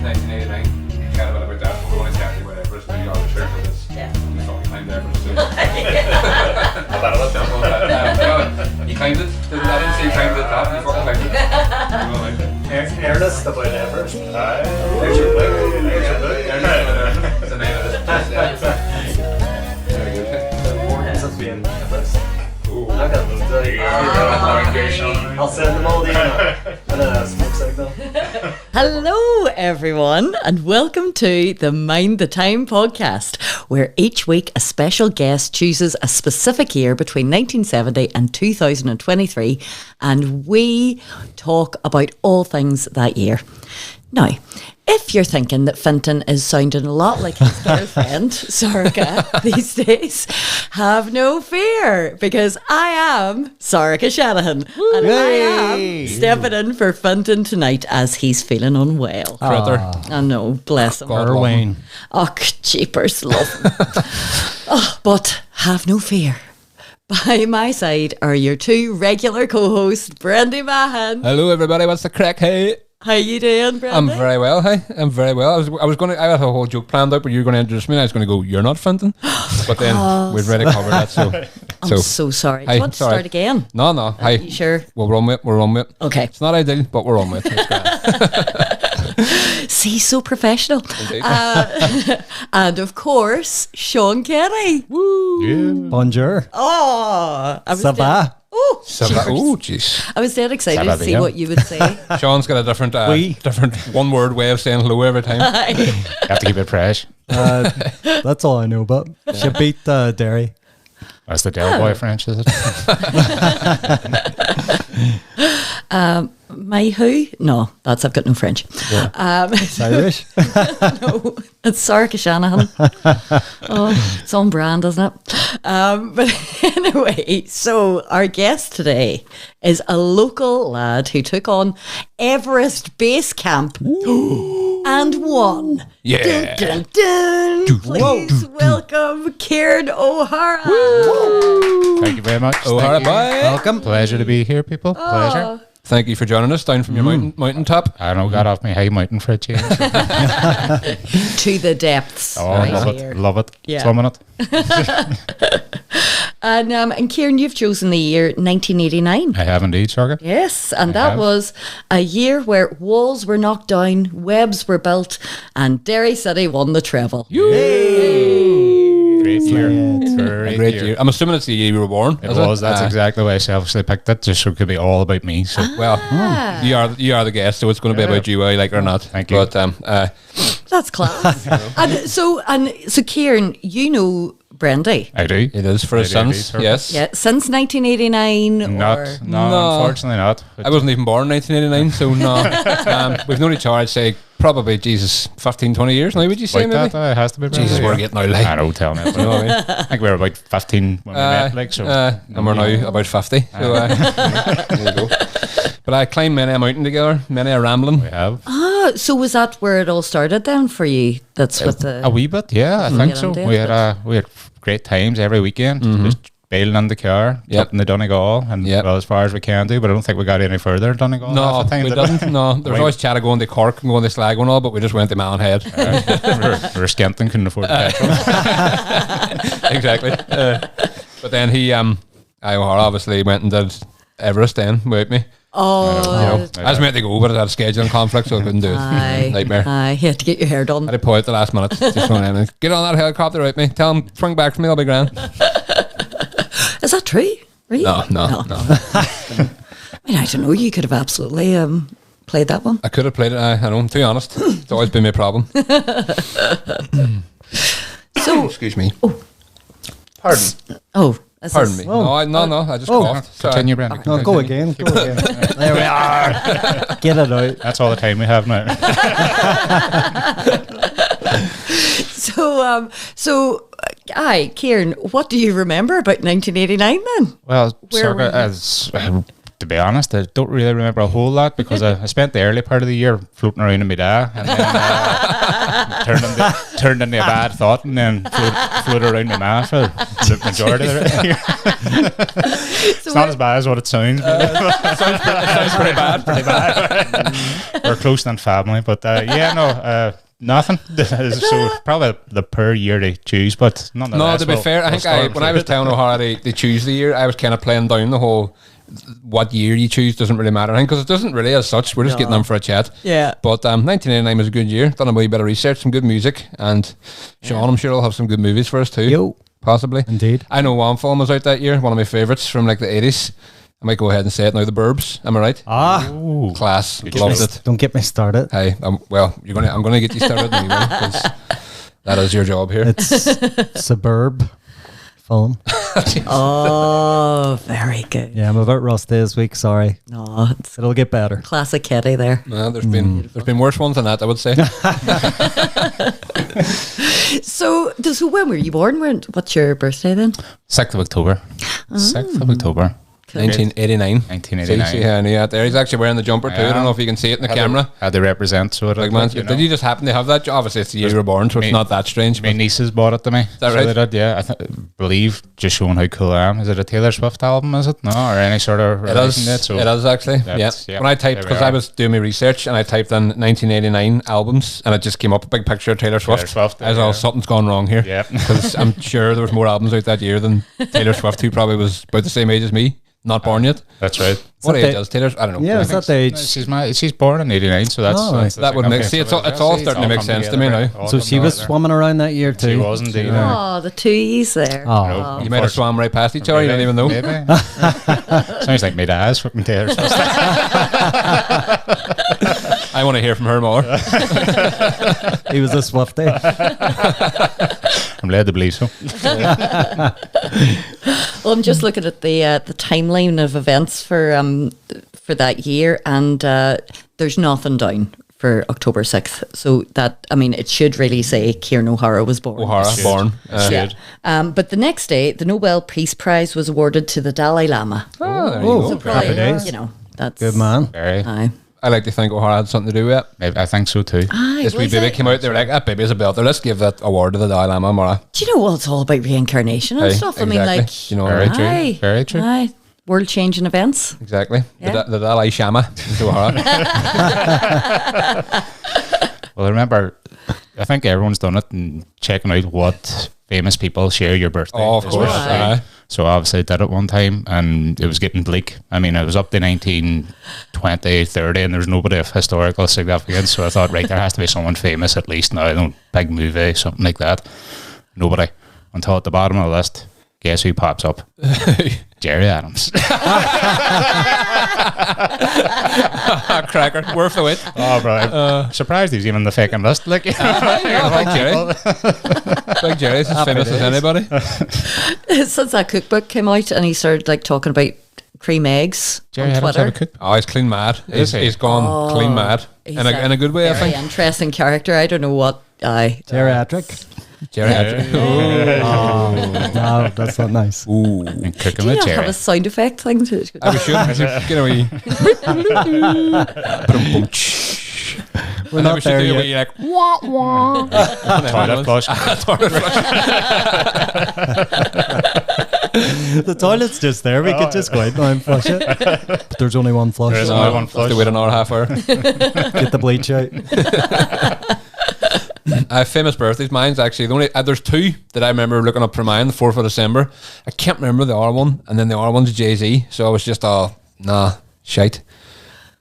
1989. Chat a bit about that. We're going to chat about Everest. Maybe I'll share with us. Yeah. You thought we climbed Everest. So. He climbed it. I didn't say he climbed the top. He fucking climbed it. Earnest about Everest. There's your book. It's the name of it. Very good. The importance of being Everest. Ooh. Look at them. I'll send them all to you now. And a smoke signal. Hello, everyone, and welcome to the Mind the Time podcast, where each week a special guest chooses a specific year between 1970 and 2023, and we talk about all things that year. Now, if you're thinking that Fintan is sounding a lot like his girlfriend, Sorcha, these days, have no fear, because I am Sorcha Shanahan, and I am stepping in for Fintan tonight as he's feeling unwell. I know, bless him. God, Wayne. Oh, jeepers, love him. But have no fear. By my side are your two regular co-hosts, Brendy Mahan. Hello, everybody. What's the crack? Hey. How you doing, Brendy? I'm very well. Hey, I'm very well. I had a whole joke planned out, but you were going to introduce me, and I was going to go, "You're not Fintan," but then we've already covered that. I'm so sorry. Do you want to start again? No. Are you sure? We'll run with it. Okay. It's not ideal, but we're on with it. It's great. See, so professional. And of course, Sean Kenny. Woo! Bonjour. Oh, Ça va? Oh, Jeez. I was dead excited to see what you would say. Sean's got a different one-word way of saying hello every time. You have to keep it fresh. That's all I know about. She beat Derry. That's the Del Boy French, is it? My who? No, I've got no French. Yeah. It's Irish. No, it's Sorcha Shanahan. Oh, it's on brand, isn't it? But anyway, so our guest today is a local lad who took on Everest Base Camp and won. Yeah. Dun, dun, dun. Please welcome Ciaran O'Hara. Thank you very much. O'Hara, Thank you. bye. Welcome. Pleasure to be here, people. Pleasure. Thank you for joining us down from your mountain top. I know, got off my high mountain for a change. To the depths. Oh, right love here. it. Love it. Yeah. Swimming it. And Ciaran, you've chosen the year 1989. I have indeed, Sorcha. Yes, and I that have. was a year where walls were knocked down, webs were built, and Derry City won the treble. Great year. Great year. I'm assuming it's the year you were born. It was. That's exactly why I selfishly picked it, just so it could be all about me. So, Well, you are the guest, so it's going to be about you, whether you like it or not. Thank you. But That's class. So Ciaran, you know Brendy. I do. it is for I his do indeed, sons. Sorcha. Yes. Yeah, since 1989. No, or unfortunately not. I wasn't even born in 1989, so no. We've known each other, I'd say, probably, 15, 20 years now, would you say, Like maybe? that, it has to be. Jesus, right, we're yeah. getting out like. I know, tell me. You know what I mean? I think we were about 15 when we met, like, so. And we're now about 50. So, there you go. But I climbed many a mountain together, many a rambling. We have. So was that where it all started then for you? That's what the... A wee bit, yeah, I think Get so. on to We it. had great times every weekend. Just bailing in the car, Yep. up in the Donegal, and Yep. well, as far as we can do. But I don't think we got any further in Donegal. No, half the time, we did didn't. No, there was always chat of going to Cork and going to Sligo and all, but we just went to Malin we were skint and couldn't afford petrol. Exactly. But then O'Hara obviously went and did Everest then without me. Oh, I was meant to go, but I had a scheduling conflict, so I couldn't do it. aye. Nightmare. Aye, you had to get your hair done. I had to pull out the last minute. Just going in and get on that helicopter without me. Tell him, bring back for me, I'll be grand. Is that true? Really? No. I mean, I don't know. You could have absolutely played that one. I could have played it, I know, to be honest. It's always been my problem. So, Excuse me. pardon. Oh, is Pardon this- me. No, I just coughed. Sorry. Continue, Brendan. No, go again. There we are. Get it out. That's all the time we have now. Ciaran, what do you remember about 1989 then? Well, Where were Sorcha, you? as To be honest, I don't really remember a whole lot because I spent the early part of the year floating around in my day and then turned into a bad thought and then floated around my mouth for the majority of the year. It's not as bad as what it sounds. It sounds pretty bad. Pretty bad. We're close than family, but nothing. So probably the per year they choose, but nonetheless. No, to be fair, I think when I was telling O'Hara they choose the year, I was kind of playing down the whole what year you choose doesn't really matter. I think because it doesn't really as such. We're just getting them for a chat. Yeah. But 1989 was a good year. Done a wee bit of research, some good music, and Sean, I'm sure will have some good movies for us too. Yo. Possibly. Indeed. I know one film was out that year, one of my favourites from like the 80s. I might go ahead and say it now. The Burbs. Am I right? Ooh. Class. Loved it. Don't get me started. Hey, well, I'm gonna get you started anyway because that is your job here. It's suburb film. Oh, very good. Yeah, I'm a bit rusty this week. Sorry. No, it's It'll get better. classic Kitty there. No, there's been worse ones than that, I would say. So when were you born? What's your birthday then? 6th of October. 6th of October. 1989. 1989. See, there. He's actually wearing the jumper too. I don't know if you can see it in the camera. How they represent, so Like, man, did you just happen to have that? Obviously, it's the year you were born, so it's not that strange. My But nieces bought it to me. Is that right? They did, yeah. I believe just showing how cool I am. Is it a Taylor Swift album? Is it no, or any sort of? it is actually. Yeah. yeah, When I typed, there we because I are. was doing my research and I typed in 1989 albums, and it just came up a big picture of Taylor Swift. Swift, I was yeah. all, something's gone wrong here. Yeah. Because I'm sure there was more albums out that year than Taylor Swift, who probably was about the same age as me, not born yet. That's right. What that age the- is Taylor? I don't know. Yeah, is that the age? She's born in '89, so that's, Oh, that's that would make sense. It's all starting to make sense to me now. So she was swimming around that year too. She was indeed. Oh, the two E's there. Oh, You might have swam right past each other. You don't even know. Maybe. Sounds like my dad's fucking Taylor Swift. I want to hear from her more. he was a Swiftie. I'm led to believe so. Well, I'm just looking at the timeline of events for that year, and there's nothing down for October 6th. So that, I mean, it should really say Ciaran O'Hara was born. O'Hara, born. Yeah. But the next day, the Nobel Peace Prize was awarded to the Dalai Lama. Oh, there you Oh, go. So probably, happy days. that's Good man. Very. Aye. I like to think O'Hara had something to do with it. Maybe, I think so too. Aye, This wee was baby it? came out, they were like, that baby's a belter. Let's give that award to the Dalai Lama, Mara. Do you know what? It's all about reincarnation and Aye, stuff. I mean, exactly. like, You know, Very true. aye, Very true. aye, world-changing events. Exactly. Yeah. The Dalai Shama to O'Hara. Well, I remember, I think everyone's done it and checking out what famous people share your birthday. Oh, of as course. well. Aye. So obviously I did it one time and it was getting bleak. I mean, I was up to 1920, 30 and there's nobody of historical significance. So I thought, right, there has to be someone famous at least now. Big movie, something like that. Nobody. Until at the bottom of the list, guess who pops up? Jerry Adams. Cracker. Worth the wait. Oh, bro. Surprised he's even the fucking list. Like, Big Jerry. Big Jerry's as famous as anybody. Since that cookbook came out and he started like talking about cream eggs Jerry on Adams Twitter. have a cook. Oh, he's clean mad. Is he? He's gone clean mad. He's In a good way, I very think. interesting character. I don't know what. Geriatric. Jerry. Oh, no, that's not nice. Ooh. And cooking Do you with not have Jerry. a sound effect thing? I was sure. Get a wee. We're And then we not should there do a yet. wee like wah wah. Toilet flush. The toilet's just there. We could just go out now and flush it. But there's only one flush. There is only one flush. Have to wait an hour, half hour. Get the bleach out. Famous birthdays. Mine's actually the only. There's two that I remember looking up for mine. The 4th of December. I can't remember the other one, and then the other one's Jay-Z. So I was just shite.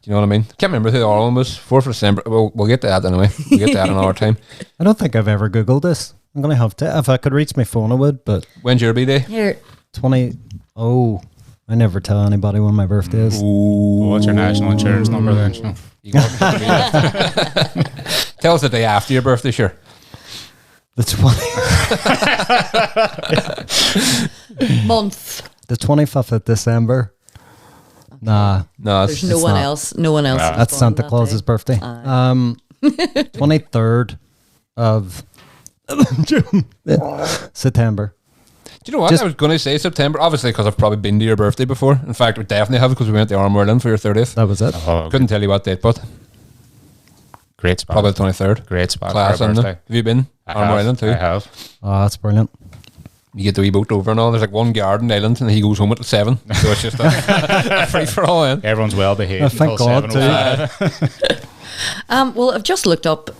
Do you know what I mean? Can't remember who the other one was. 4th of December. We'll get to that anyway. We'll get to that another time. I don't think I've ever Googled this. I'm going to have to. If I could reach my phone, I would, but When's your B-day? Here, 20. Oh, I never tell anybody when my birthday is. What's your national insurance number then? Sinead? You got Tell us the day after your birthday, sure. The 20. month. The 25th of December. Nah, No, There's it's, no it's one not. else. No one else. is that's born Santa that Claus's day. birthday. 23rd of September. Do you know what? I was going to say September, obviously, because I've probably been to your birthday before. In fact, we definitely have because we went to Armorland for your 30th. That was it. Oh, Couldn't tell you what date, but great spot. probably the 23rd. Great spot Class, for a isn't it? birthday. Have you been? I Armorland too? I have. Oh, that's brilliant. You get the wee boat over and all. There's like one guard in the island and he goes home at 7. So it's just a free for all. Everyone's well behaved. Oh, thank until God, 7:05. Well, I've just looked up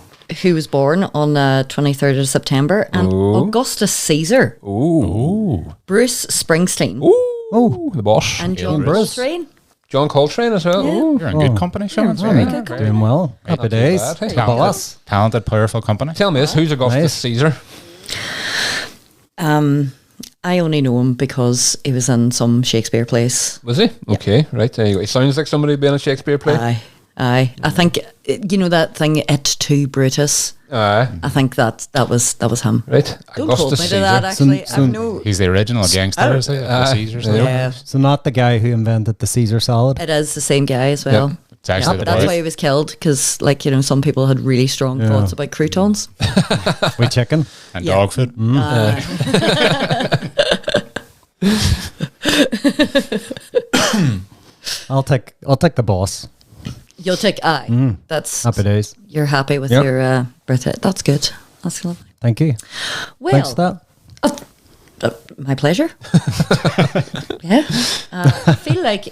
who was born on 23rd of September, and Augustus Caesar, Ooh. Bruce Springsteen, Oh, the boss. and John Bruce. Coltrane. John Coltrane as well. Ooh. You're in good company, Sean. Very good. Doing well. Happy days. bad, hey. The boss. Talented, powerful company. Tell me this, who's Augustus Nice. Caesar? I only know him because he was in some Shakespeare plays. Was he? Okay, right, there you go. He sounds like somebody being a Shakespeare play. Aye. I think you know that thing, "Et tu, Brutus." Aye. I think that was him. Right. Don't hold me to that. Actually, Soon- I've no. He's the original gangster, is he? The Caesars. Yeah, So not the guy who invented the Caesar salad. it is the same guy as well. Yep. It's actually the That's boy. why he was killed, because some people had really strong thoughts about croutons. With chicken. And Yeah. dog food. I'll take the boss. You'll take That's Happy days. you're happy with Yep. your birthday. That's good. That's lovely. Thank you. Well, Thanks for that. my pleasure. Yeah. I feel like,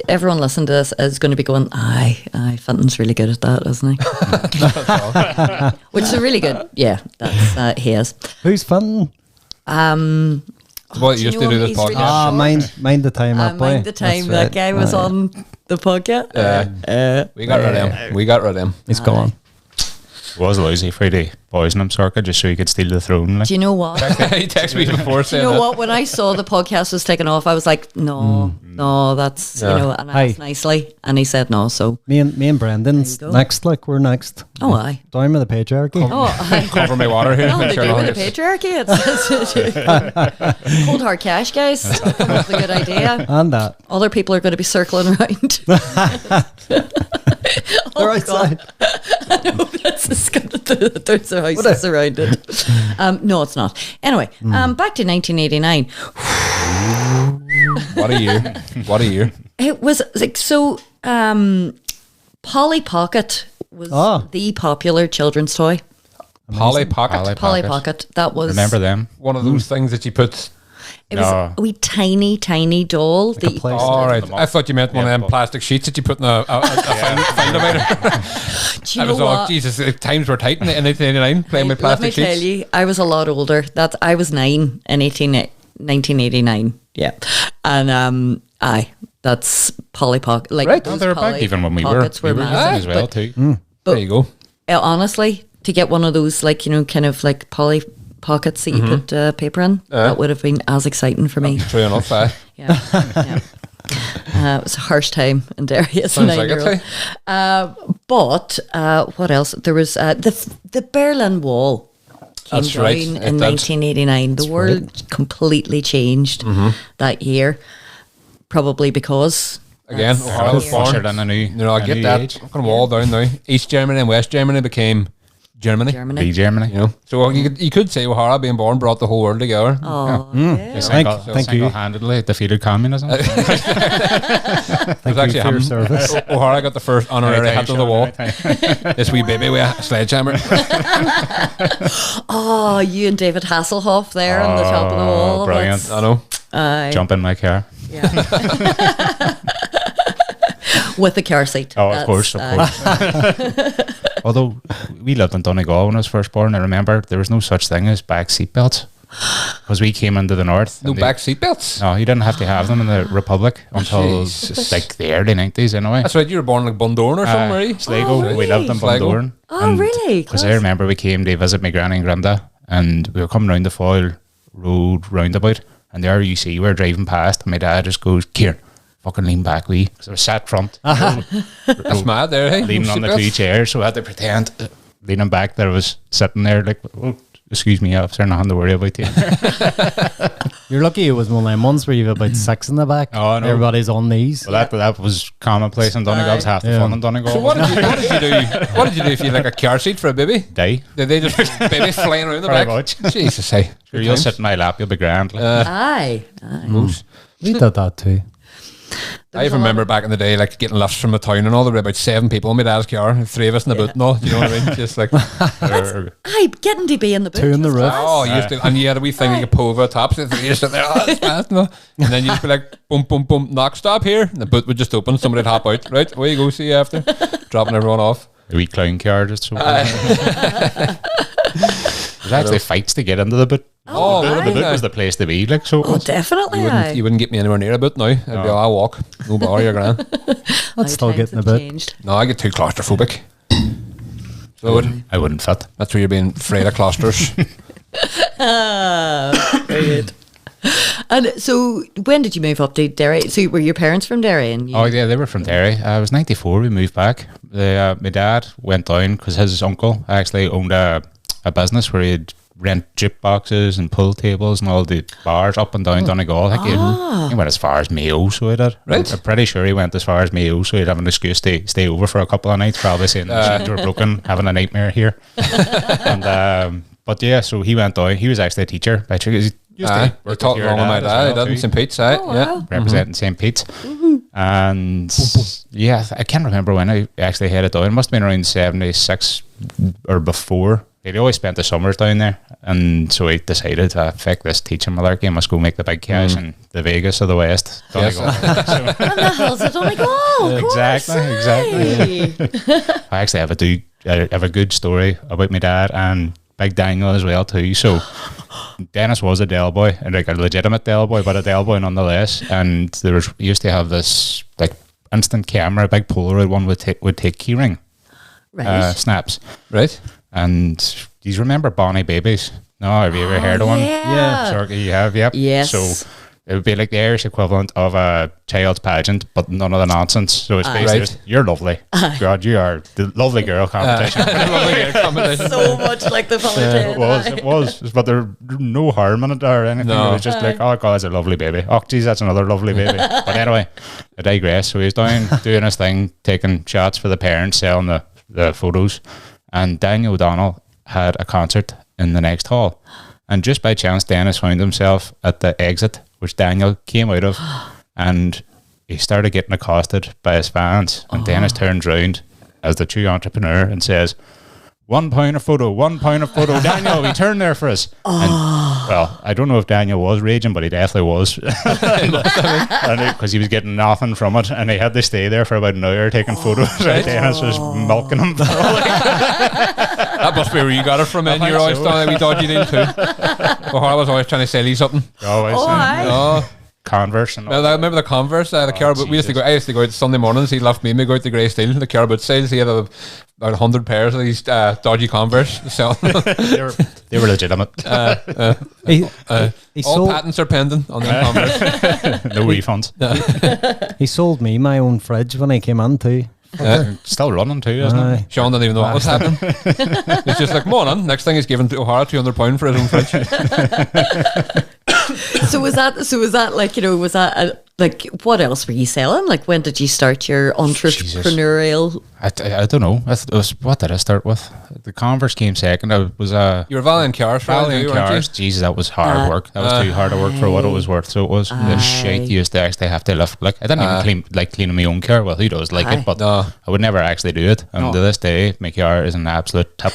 everyone listening to this is going to be going, aye, Fenton's really good at that, isn't he? Which is really good. Yeah, that's he is. Who's fun? What do you you used know to do him? this He's really podcast. short. Mind the time up. Mind the time that guy was on the podcast. We got rid of him. We got rid of him. He's gone. Was lousy for the poison him circuit just so he could steal the throne. Like. Do you know what? He texted me before You saying know that. what? When I saw the podcast was taken off, I was like, no, that's, and I asked nicely, and he said no, so. Me and Brendan's There you go. next. Like we're next. Oh, aye. Down with the patriarchy. Oh, aye. Cover my water here. Nothing Make to sure do no with one the gets- patriarchy. It's cold hard cash, guys. Come up with a good idea. And that. Other people are going to be circling around. They're outside. No, that's there's houses around it. No, it's not. Anyway, back to 1989. What a year. What a year. It was like so. Polly Pocket was the popular children's toy. Polly Pocket. Polly Pocket. That was Remember them? One of those things that you put. It was No. a wee tiny doll. a place. All right. I thought you meant one of them plastic sheets that you put in a find divider. Do you I was know all, what? Jesus, the times were tight in 1989 playing with Let me plastic tell sheets. you, I was a lot older. That I was 9 in 1989. Yeah, and that's Polly Pocket. Like Right. those Oh, they were back Polly even when we Pockets were massive, as well but, too. There you go. honestly, to get one of those, like kind of like Polly Pockets that you put paper in, that would have been as exciting for me. True enough. Yeah. It was a harsh time in Derry as a Sounds like it. 9-year-old. But what else? There was the Berlin Wall came That's down right, in it did. 1989. The world completely changed that year, probably because Again, that's O'Hara was here. born. Ushered in a new, I get that. age. Fucking wall down now. East Germany and West Germany became Germany. Germany. Be Germany. You know, so you could say O'Hara being born brought the whole world together. Oh, yeah. Thank you. Single-handedly defeated communism. It was actually for your him. service. O'Hara got the first honorary hat on the wall. This wee baby with a sledgehammer. Oh, you and David Hasselhoff there on the top of the wall. brilliant. That's- I know. Aye. Jump in my car. Yeah. With the car seat. Oh, of course. Although we lived in Donegal when I was first born, I remember there was no such thing as back seat belts because we came into the north. No and back seat belts. No, you didn't have to have them in the Republic until Jesus. like the early 90s anyway. That's right. You were born like Bundoran or something, were you? Sligo. Oh, really? We lived in Sligo. Bundoran. Oh, really? Because I Class. remember we came to visit my granny and granda and we were coming round the Foyle Road roundabout and there you see we're driving past and my dad just goes, Ciaran, fucking lean back wee. Because I was sat front, That's mad there, hey? leaning on the two chairs, so I had to pretend leaning back there I was sitting there like, oh, excuse me, officer, nothing to worry about you. You're lucky it was one of them ones where you've about 6 in the back. Oh, no. Everybody's on knees. Well, that was commonplace in Donegal. That was half the fun in Donegal. So what did you do? What did you do if you had like a car seat for a baby? Day. Did they just baby flying around the Pretty back? much. Jesus, hey. Sure, you'll sit in my lap, you'll be grand. Aye. We did that too. I remember back in the day, like getting lifts from the town and all. There were about 7 people in my dad's car, 3 of us in the boot and all. Do you know what I mean? Just like, Aye, getting to be in the boot. 2 in the was roof. class. oh, you used to, and you had a wee thing you could pull over the top. So you just sit there, oh, it's fast, no. And then you'd be like, boom, boom, boom, knock, stop here. And the boot would just open. Somebody'd hop out. Right, away you go. See you after. Dropping everyone off. A wee clown car just so. There's actually fights to get into the boot. Oh, the aye. boot was the place to be, like, so it Oh, was. definitely. You wouldn't get me anywhere near a boot now. I'd be, oh, I'll walk. No bother, you're grand. I'd still get in the boot. No, I get too claustrophobic. So I wouldn't fit. that's where you're being afraid of clausters. Very good. And so, when did you move up to Derry? So, were your parents from Derry? And you, Oh yeah, they were from Derry. I was 94. We moved back. My dad went down because his uncle actually owned a business where he'd rent jukeboxes and pool tables and all the bars up and down Donegal. I think he went as far as Mayo, so he did. Right. I'm pretty sure he went as far as Mayo, so he'd have an excuse to stay over for a couple of nights, probably saying the machines were broken, having a nightmare here. And but yeah, so he went down. He was actually a teacher by trade. We talked along with my dad. He did in St. Pete's, right? Yeah. Representing St. Pete's. And yeah, I can't remember when I actually headed down. It must have been around 76 or before. He'd always spent the summers down there, and so he decided to fuck this teaching malarkey, I must go make the big cash in the Vegas of the West. Yes. and the hills of Donegal. Of Exactly. course, I actually have a good story about my dad and Big Daniel as well too. So Dennis was a Del boy, and like a legitimate Del boy, but a Del boy nonetheless. And he used to have this like instant camera, big Polaroid one would take keyring right. snaps. Right. And do you remember Bonnie Babies? No, have you ever heard of one? yeah. Sure, you have, yep. Yes. So it would be like the Irish equivalent of a child's pageant, but none of the nonsense. So it's basically Right. just, you're lovely. God, you are the lovely girl competition. So much like the politician. It was, but there no harm in it or anything. No. It was just like, oh God, that's a lovely baby. Oh geez, that's another lovely baby. But anyway, I digress. So he's down doing his thing, taking shots for the parents, selling the photos. And Daniel O'Donnell had a concert in the next hall. And just by chance, Dennis found himself at the exit, which Daniel came out of, and he started getting accosted by his fans. And Dennis turns round as the true entrepreneur and says, £1 a photo, £1 a photo. Daniel, we turn there for us. And, well, I don't know if Daniel was raging, but he definitely was. Because he was getting nothing from it. And he had to stay there for about an hour taking photos. Right? Dennis was milking him. That must be where you got it from, and you're always done a wee dodgy deal too. O'Hara was always trying to sell you something. Always. aye. Oh, Converse and all. well, I remember the Converse, the car boot. I used to go out Sunday mornings. He left me go out to Grey Steel, the car boot sales. He had about 100 pairs of these dodgy Converse. So they were legitimate. He all sold, patents are pending on the Converse. No refunds. he sold me my own fridge when I came in too. Still running too, isn't it? Aye. Sean didn't even know what was happening. It's just like, come on, next thing he's giving to O'Hara £200 for his own fridge. So was that like, was that like, what else were you selling? Like, when did you start your entrepreneurial? I don't know. What did I start with? The Converse came second. I was You were valuing cars for all Valiant you, weren't cars. Jesus, that was hard work. That was too hard to work for what it was worth. So it was the shit you used to actually have to lift. Like I didn't even cleaning my own car. Well, who does like it? But No. I would never actually do it. And to this day, my car is an absolute tip.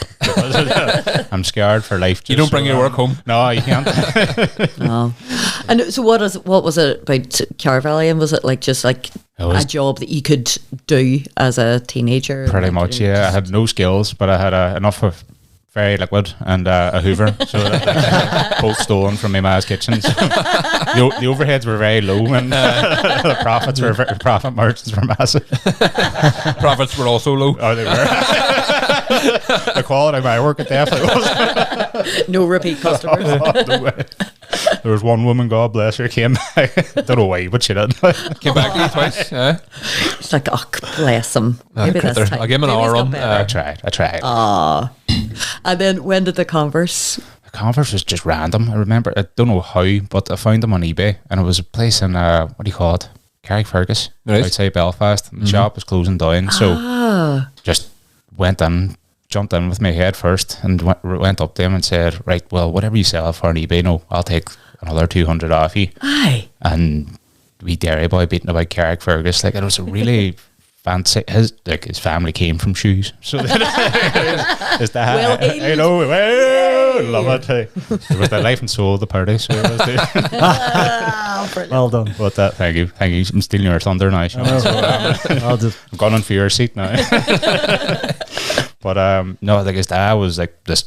I'm scared for life. You don't bring your work home. No, you can't. Oh. And so what was it about car valuing? Was it like just like was- a job that you could do as a teenager? Pretty much, yeah. I had no skills, but I had enough of very liquid and a Hoover, so both stolen from my ma's kitchen. So the overheads were very low, and the profit margins were massive. Profits were also low. Oh, they were. The quality of my work, it definitely was. No repeat customers. No way. There was one woman, God bless her, came back. Don't know why, but she did. Came back to you twice. It's like, oh, bless him. Maybe critter. this time. I'll give him an Maybe hour he's got run. better. I tried. And then when did the Converse Converse was just random. I remember, I don't know how, but I found them on eBay, and it was a place in what do you call it? Carrickfergus, Right. outside Belfast. And the shop was closing down, so just went in, jumped in with my head first, and went up to him and said, "Right, well, whatever you sell for on eBay, no, I'll take another 200 off you." Aye. And we dairy boy beating about Carrickfergus, like it was a really fancy. His family came from shoes, so is that Well, I know. Well, love it. Hey. it was the life and soul of the party. So it was Well done. but thank you. I'm stealing your thunder now. Sean. I'll just I'm going on for your seat now. But no, like his dad was like this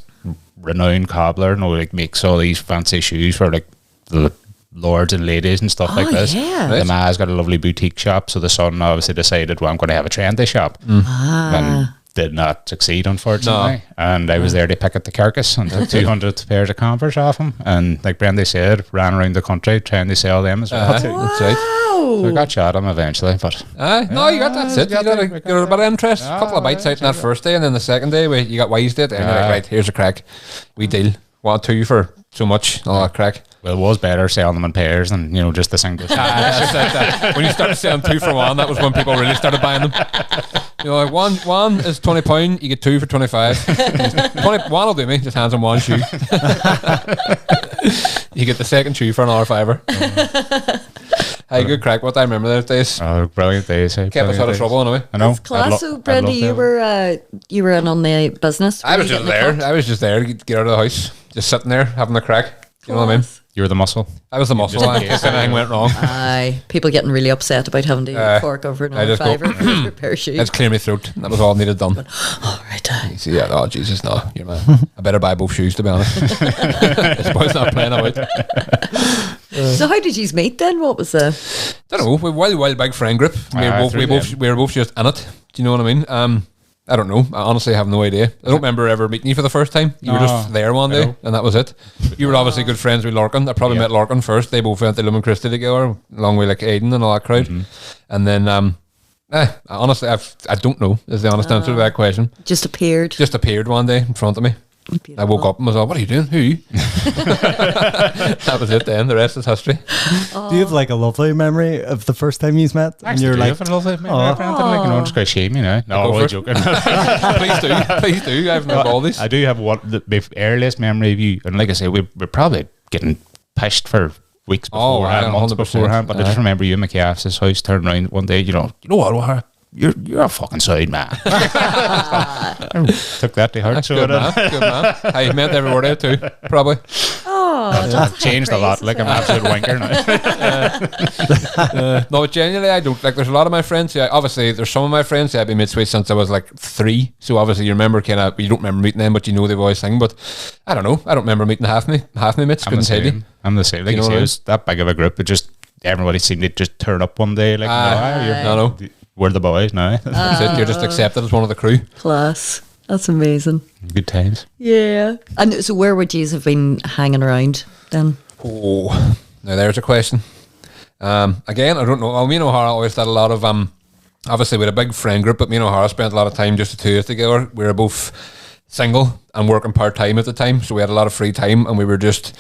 renowned cobbler, like makes all these fancy shoes for like the lords and ladies and stuff like this. yeah. The ma's got a lovely boutique shop, so the son obviously decided, well, I'm going to have a trendy shop. And did not succeed, unfortunately. No. And I was there to pick up the carcass and took 200 pairs of Converse off him. And like Brendan said, ran around the country trying to sell them as well. That's right. So I got shot him eventually, but No, you got that's it. You got a bit of interest. A couple of bites out in that first day, and then the second day, you got wised it. And you're like, right, here's a crack. We deal. 1 2 for so much. All that crack. well, it was better selling them in pairs than just the single. When you started selling 2 for 1, that was when people really started buying them. Like one is £20, you get 2 for 25. 21 will do me, just hands on one shoe. You get the second shoe for another £5. Hey, good crack. What I remember those days. Oh, brilliant days. Kept Kept us out of trouble anyway. I know. That's class. So, Brenda, you were in on the business. I Were was you just getting the there. cut? I was just there to get out of the house. Just sitting there, having a crack. You know what I mean? Class. You were the muscle. I was the muscle. In case anything went wrong. Aye, people getting really upset about having to fork over I another just go, £5 for a pair of shoes. Let's clear my throat. That was all needed done. All right, aye. You see, oh Jesus, no, you're man. I better buy both shoes, to be honest. This boy's not playing about. So how did you meet then? What was the? Don't know. We're wild big friend group. We were both just in it. Do you know what I mean? I don't know. I honestly have no idea. I don't remember ever meeting you for the first time. You were just there one day, and that was it. You were obviously good friends with Lorcan. I probably met Lorcan first. They both went to Lumen Christi together, along with like Aiden and all that crowd. And then, honestly, I don't know. Is the honest answer to that question. Just appeared. Just appeared one day in front of me. I woke up and was like, "What are you doing? Who?" That was it. Then the rest is history. Do you have like a lovely memory of the first time you met? And you're like, I love it. I'm just going to shame you now. No, Go I'm for joking. Please do. I have no all these. I do have my earliest memory of you, and like I say, we're probably getting pished for weeks beforehand, months 100%. beforehand. But I just remember you in McCaff's house, turned around one day. You know what, O'Hara? You're a fucking side man. I took that to heart. Good man. I met every word out too, probably. I've changed a lot. Like I'm an absolute wanker now. No, but genuinely, I don't like. There's a lot of my friends. Yeah, obviously, there's some of my friends that I've been mates with since I was like 3. So obviously, you remember you don't remember meeting them, but you know they've always sing. But I don't know. I don't remember meeting half my mates. Couldn't tell you. I'm the same. Like you say, it was that big of a group. It just everybody seemed to just turn up one day. Like No. we're the boys now. That's it. You're just accepted as one of the crew. Class. That's amazing. Good times. Yeah. And so where would you have been hanging around then? Oh, now there's a question. Again, I don't know. Well, me and O'Hara always did a lot of obviously we had a big friend group, but me and O'Hara spent a lot of time just the two of us together. We were both single and working part-time at the time, so we had a lot of free time, and we were just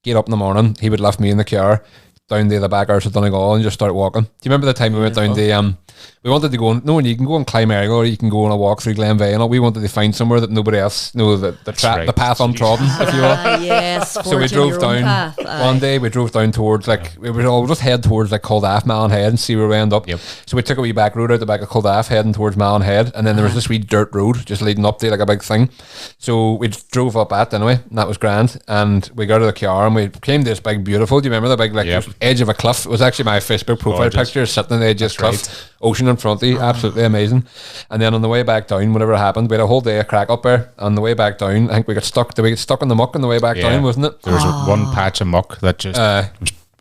get up in the morning. He would lift me in the car down to the back arse of Donegal and just start walking. Do you remember the time we went down the we wanted to go on, no, you can go on Climb Ergo or you can go on a walk through Glenveigh, and we wanted to find somewhere that nobody else the path untrodden, if you will. Yes. So we drove down one day. We drove down towards we'll just head towards called Aff Malin Head and see where we end up. Yep. So we took a wee back road out the back of Called Aff heading towards Malin Head, and then there was this wee dirt road just leading up to a big thing. So we drove up that anyway, and that was grand. And we got out of the car and we came to this big beautiful. Do you remember the big edge of a cliff? It was actually my Facebook profile picture, sitting on the edge of this cliff, ocean in front of you, absolutely amazing. And then on the way back down, whenever it happened, we had a whole day of crack up there. On the way back down, I think we got stuck. Did we get stuck in the muck on the way back down? Wasn't it? There was one patch of muck that just. I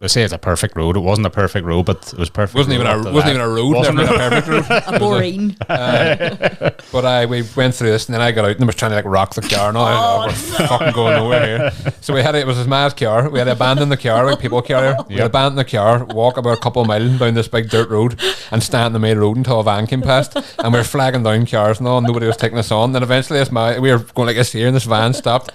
say it's a perfect road. It wasn't a perfect road, but it was perfect. Wasn't even a road. Never been a perfect road. A boring. But we went through this, and then I got out and was trying to rock the car. No, we're fucking going nowhere here. So it was his man's car. We had to abandon the car, like people carrier. We had to abandon the car, walk about a couple of miles down this big dirt road, and stand in the main road until a van came past. And we were flagging down cars and all, and nobody was taking us on. Then eventually we were going like this here, and this van stopped.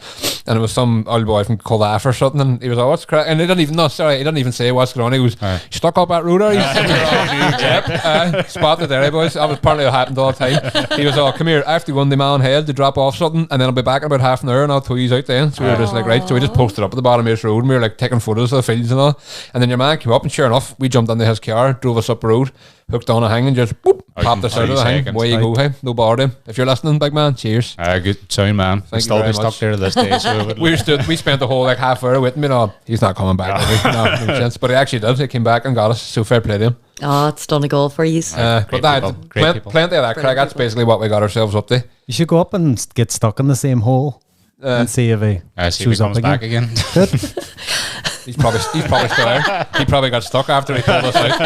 and it was some old boy from Colaf or something, and he was like, what's crack? And he didn't even say what's going on. He was stuck up that road, are you? Yep, spot the dairy boys. That was partly what happened all the time. He was all, come here, I have to go on the man head to drop off something, and then I'll be back in about half an hour and I'll tow you out then. So we were just like, right, so we just posted up at the bottom of this road and we were like taking photos of the fields and all, and then your man came up, and sure enough, we jumped into his car, drove us up the road, hooked on a hang, and just boop, popped us out of the hang. Away you go, hey, no bother. If you're listening, big man, cheers. Good sound, man. Thank you Still very be much. stuck there to this day. So we spent the whole like half hour with me. No, he's not coming back. No chance. But he actually did. He came back and got us. So fair play to him. Oh, it's Donegal for you. But that plenty of that crack. That's basically what we got ourselves up to. You should go up and get stuck in the same hole and see if he shows up comes back again. Good. He's probably still there. He probably got stuck after he pulled us out.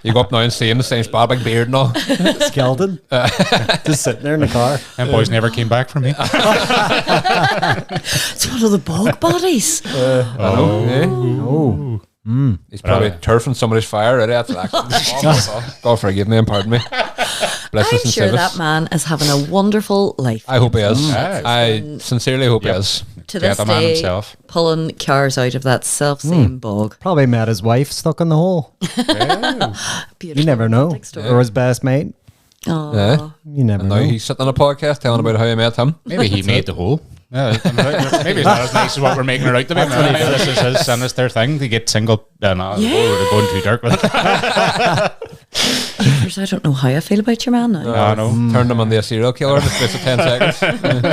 You go up now and see him, the same spot, big beard and all. Skeleton. Just sitting there in the car. And boys never came back from me. It's one of the bog bodies. I know. Oh. He's probably turfing somebody's fire already after that. God forgive me and pardon me. Bless I'm us and sure save us. that man is having a wonderful life. I hope he is. Mm. I sincerely hope he is. To this Gentleman day, himself. pulling cars out of that self-same bog. Probably met his wife stuck in the hole. Beautiful You never know. romantic story. Or his best mate. Aw. Yeah. You never And know. now he's sitting on a podcast telling about how he met him. Maybe he made the hole. Yeah, maybe it's not as nice as what we're making it out to be. Maybe this is his sinister thing to get single. No, we're going too dark with it. I don't know how I feel about your man now. No. Turned him into a serial killer in the space of 10 seconds.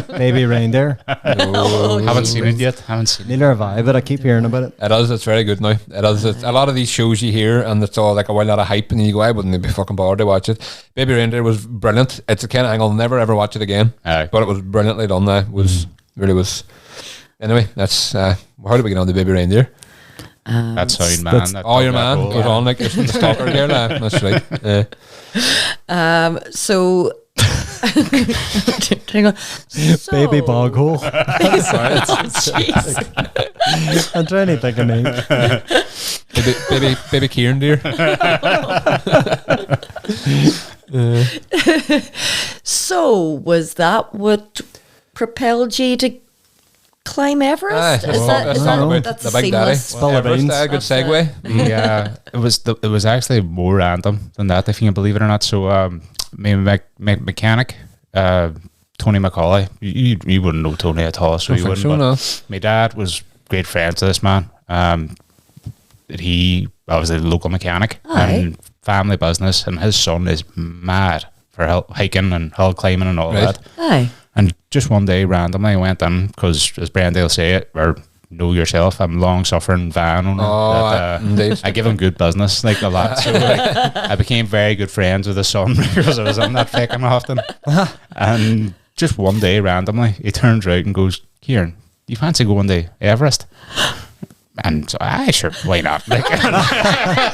Maybe reindeer. Haven't seen it yet. Neither have I, but I keep hearing about it. It is. It's very good now. It is. It's, a lot of these shows you hear, and it's all like a while lot of hype, and you go, I wouldn't be fucking bothered to watch it. Baby Reindeer was brilliant. It's a kind of thing I'll never ever watch it again. Aye. But it was brilliantly done. That was really was. Anyway, that's how did we get on the Baby Reindeer? That's sound, man. That Oh, your dug that man hole. goes on like you're the stalker girl. That's right. So, hang on. Baby bog hole. Jeez. I'm trying to think of names. baby Ciaran dear. So, was that what propelled you to climb Everest? Let's talk about that's the big daddy. seamless? Full of Everest, beans. good segue. Yeah, it was actually more random than that, if you can believe it or not. So, my mechanic, Tony McCauley, you wouldn't know Tony at all, so you wouldn't. So, but no. my dad was great friends with this man. He was a local mechanic and family business, and his son is mad for hiking and hill climbing and all that. Aye. And just one day, randomly, I went in because, as Brendale say it, or know yourself, I'm long-suffering van owner. Indeed. I give him good business, like a lot. So I became very good friends with his son because I was in that fucking often. And just one day, randomly, he turns right and goes, Ciaran, do you fancy going to Everest? And so, sure, why not? Like,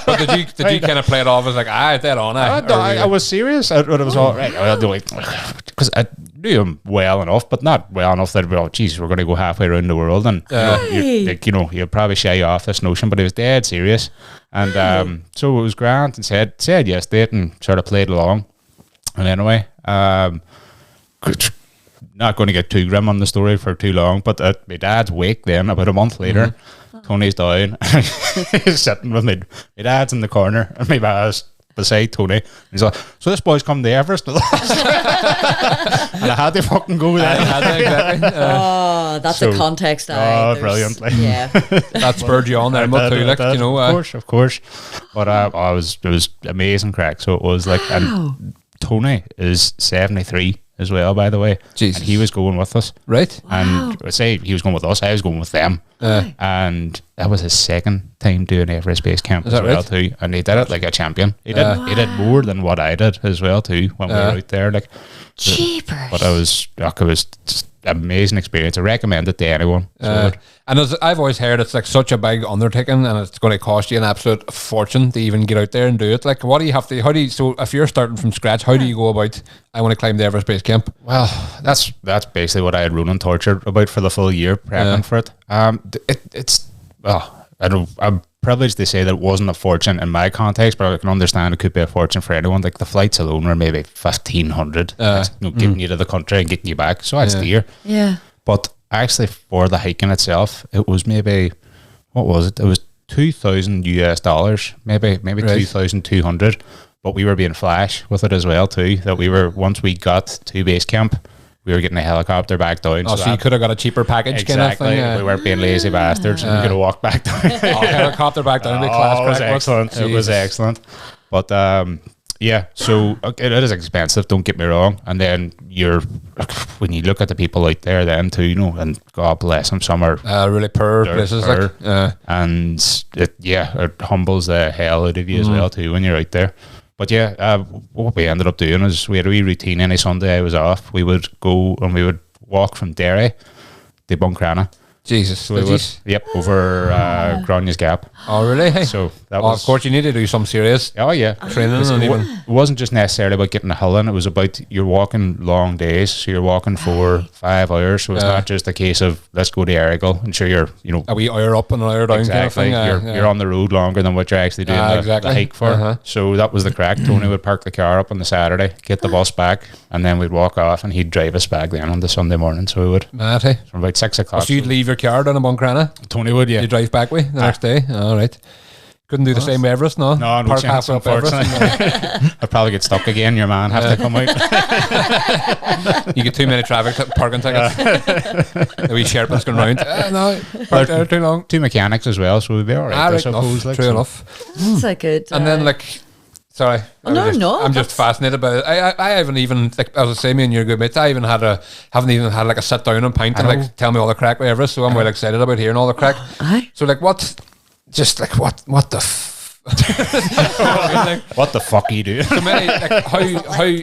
But did you kind of play it off as like, dead on? I was serious. I was all right. I'll do it because I knew him well enough, but not well enough that we're going to go halfway around the world, and you'll probably shy off this notion. But he was dead serious, and so it was grand, and said yes to it, and sort of played along. And anyway, not going to get too grim on the story for too long, but at my dad's wake, then about a month later. Tony's down. He's sitting with my dad's in the corner, and my dad's beside Tony. He's like, so this boy's come to Everest with us. And I had to fucking go there. Oh, that's a context. Brilliant. Yeah. That spurred you on there, but too, like, you know. Of course. But it was amazing crack. So it was like, and Tony is 73 as well, by the way. Jesus. And he was going with us. Right. And I say he was going with us, I was going with them. And that was his second time doing Everest Base Camp as well, too. And he did it like a champion. He did more than what I did as well, too, when we were out there. Like, Jeepers. but it was just an amazing experience. I recommend it to anyone. And as I've always heard, it's like such a big undertaking, and it's going to cost you an absolute fortune to even get out there and do it. Like, what do you have to? So if you're starting from scratch, how do you go about? I want to climb the Everest Base Camp. Well, that's basically what I had Ronan tortured about for the full year prepping for it. I don't. I'm privileged to say that it wasn't a fortune in my context, but I can understand it could be a fortune for anyone. Like the flights alone were maybe 1,500, getting you to the country and getting you back. So that's dear. Yeah. But actually for the hiking itself, it was maybe, what was it? It was $2,000 US, maybe Right. 2,200. But we were being flash with it as well too. That we were, once we got to base camp, we were getting a helicopter back down. Oh, so you that- could have got a cheaper package exactly. kind of thing. We weren't being lazy bastards. And we could have walked back down. Oh, helicopter back down. Big class Oh, it was crack, excellent. It was Jesus. excellent. But yeah, so it is expensive, don't get me wrong. And then when you look at the people out there then too, and God bless them, some are, Really poor They're places. poor. Like, and it humbles the hell out of you as well too when you're out there. But yeah, what we ended up doing is we had a wee routine. Any Sunday I was off, we would go and we would walk from Derry to Buncrana. Jesus. So we did would, you? yep, over Gronya's Gap. Oh, really? So that Oh, was, of course, you need to do some serious oh yeah, training. And even, it wasn't just necessarily about getting a hill in. It was about you're walking long days, so you're walking 4-5 hours. So it's Yeah. not just a case of let's go to Errigal and sure you're a wee hour up and an hour down exactly kind of thing. you're on the road longer than what you're actually doing the exactly. hike for. Uh-huh. So that was the crack. Tony would park the car up on the Saturday, get the bus back, and then we'd walk off, and he'd drive us back then on the Sunday morning. So we would Mad, hey? from about 6 o'clock. So you'd leave your car down in Buncrana, Tony would, yeah. you drive back with the next day. All right. Couldn't do the same with Everest, no? No, no Park chance, halfway up Everest. unfortunately. I'd probably get stuck again. Your man have to come out. You get too many parking tickets. The wee Sherpins going round. No, parked there too long. 2 mechanics as well, so we'd be all right. I Right suppose. enough. Like, True so. enough. That's a good. And then, like, sorry. Oh, no, no, I'm just fascinated by it. I haven't even, like, as I say, me and your good mates, haven't even had like a sit down and pint and like tell me all the crack with Everest, so I'm well excited about hearing all the crack. Aye. So, like, what the What the fuck are you doing? So many, like,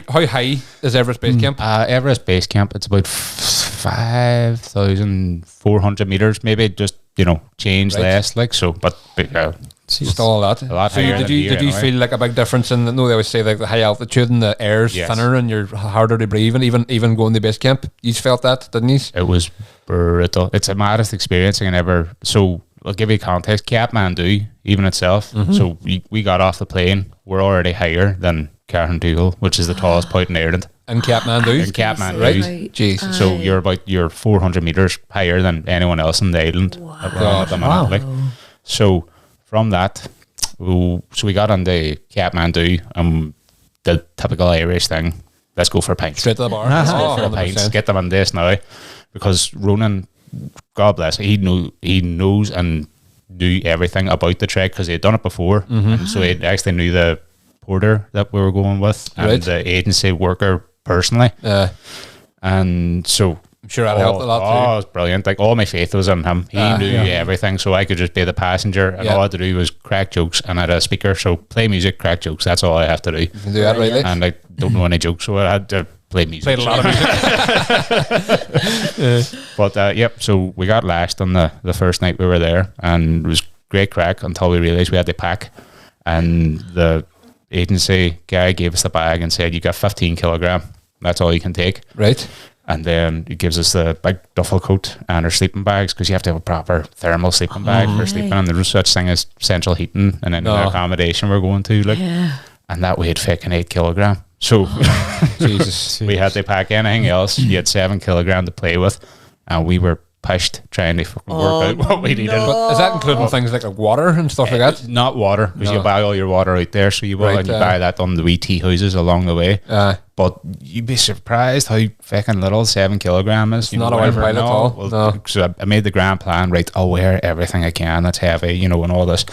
how high is Everest base camp? Everest base camp, it's about 5,400 meters, maybe just, change Right. less, like so. But Just all that. a lot So higher did than you here did you anyway. feel like a big difference in? No, they always say like the high altitude and the air's Yes. thinner and you're harder to breathe. And even going to base camp, you felt that, didn't you? It was brutal. It's the maddest experience I can ever. So I'll give you context. Kathmandu, even itself. So we got off the plane. We're already higher than Donegal, which is the tallest point in Ireland. In Kathmandu. In Kathmandu. Right. Jesus. So you're 400 meters higher than anyone else on the island. At the minute, like. So from that, so we got on the Kathmandu, the typical Irish thing. Let's go for pints. Straight to the bar. Go for the pints. 100%. Get them on this now, because Ronan, God bless, he knows and knew everything about the trek because he had done it before, and so he actually knew the porter that we were going with and Right. the agency worker personally, and so. I'm sure that helped a lot Oh, it was brilliant. Like, all my faith was in him. He knew everything, so I could just be the passenger, and Yeah. all I had to do was crack jokes, and I had a speaker, so play music, crack jokes. That's all I have to do. You can do that right. And I don't know any jokes, so I had to play music. Played a lot of music. But yep, so we got lashed on the first night we were there, and it was great crack until we realised we had to pack. And the agency guy gave us the bag and said, "You got 15 kilogram. That's all you can take." Right. And then he gives us the big duffel coat and our sleeping bags, because you have to have a proper thermal sleeping bag for sleeping. And there's no such thing as central heating in any No. accommodation we're going to. Like, and that weighed fucking 8 kilogram. So Jesus. we had to pack anything else. You had 7 kilogram to play with, and we were pushed trying to fucking work out what we needed. But is that including things like water and stuff like that? Not water, because No. you buy all your water out there, so you will, Right, and you buy that on the wee tea houses along the way. But you'd be surprised how fucking little 7 kilogram is. not a wild pile at all. Well, No. So I made the grand plan, right, I'll wear everything I can that's heavy, and all this.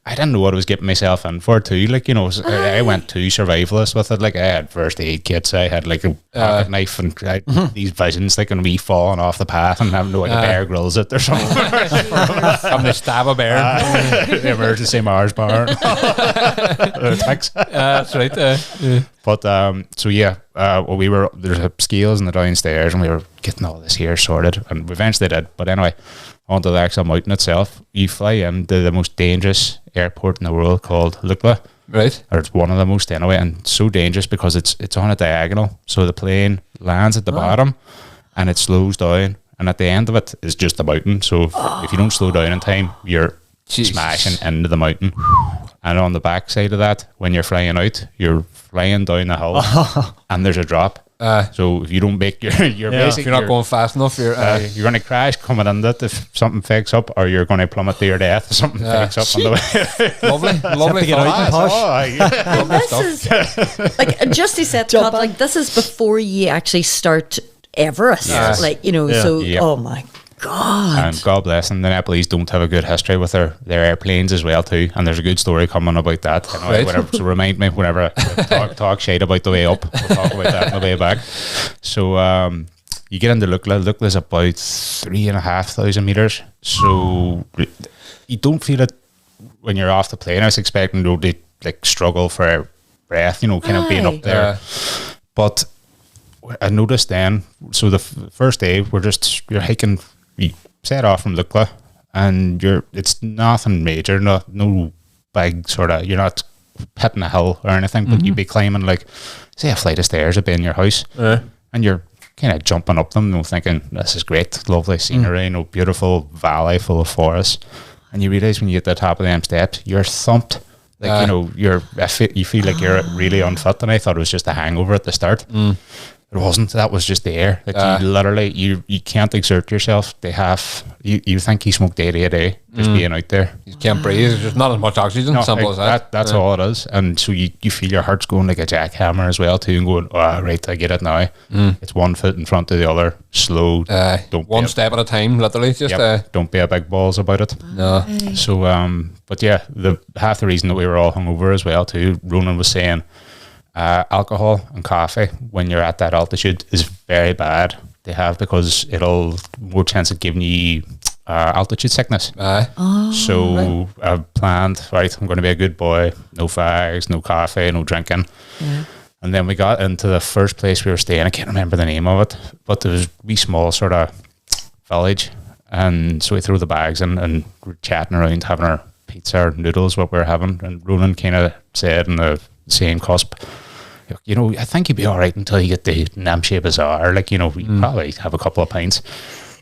I didn't know what I was getting myself in for too. Like, I went too survivalist with it. Like, I had first aid kits, I had like a pocket knife, and I had these visions like going to be falling off the path and having to like a Bear Grylls it or something. I'm the stab a bear. Emergency Mars bar. That's right. But so yeah, there's a scales in the downstairs, and we were getting all this here sorted, and we eventually did. But anyway, onto the actual mountain itself. You fly into the most dangerous airport in the world called Lukla, Right. or it's one of the most anyway, and so dangerous because it's on a diagonal. So the plane lands at the bottom, and it slows down, and at the end of it is just a mountain. So if you don't slow down in time, you're Jesus. smashing into the mountain. And on the back side of that, when you're flying out, you're flying down the hill, and there's a drop. So if you don't make your basic, If you're not going fast enough, you're going to crash coming into it if something fakes up, or you're going to plummet to your death if something fakes up on the way. lovely to get out and thought. push. And this is like just to set the top, like this is before you actually start Everest, Yes. like you know. Yeah. So Yep. oh my god, And God bless them, the Nepalese don't have a good history with their airplanes as well too. And there's a good story coming about that. You know, Right. whatever, so remind me whenever I talk shade about the way up, we'll talk about that on the way back. So you get into Lukla. Lukla's about 3,500 meters. So you don't feel it when you're off the plane. I was expecting to like struggle for breath, you know, kind of being up there. But I noticed then, so the first day you're hiking, you set off from Lukla, and it's nothing major, no big sort of, you're not hitting a hill or anything, but you'd be climbing like, say, a flight of stairs would be in your house, and you're kind of jumping up them, you know, thinking, this is great, lovely scenery, you know, beautiful valley full of forests, and you realise when you get to the top of them steps, you're thumped. Like, you know, you feel like you're really unfit, and I thought it was just a hangover at the start. It wasn't. That was just the air. Like you literally, you can't exert yourself. You think you smoke day a day just being out there. You can't breathe. There's just not as much oxygen. No, Simple as that. That's all it is. And so you feel your heart's going like a jackhammer as well too, and going, oh, right, I get it now. It's one foot in front of the other, slow. Don't One be step at a time, literally. Just don't be a big balls about it. no. So, but yeah, half the reason that we were all hungover as well too, Ronan was saying, alcohol and coffee when you're at that altitude is very bad to have, because it'll more chance of giving you altitude sickness. So I've planned, right, I'm going to be a good boy, no fags, no coffee, no drinking. And then we got into the first place we were staying. I can't remember the name of it, but there was a wee small sort of village, and so we threw the bags in and we're chatting around, having our pizza or noodles, what we were having, and Ronan kind of said in the same cusp, you know, I think you'd be all right until you get the Namche Bazaar. Like, you know, we probably have a couple of pints.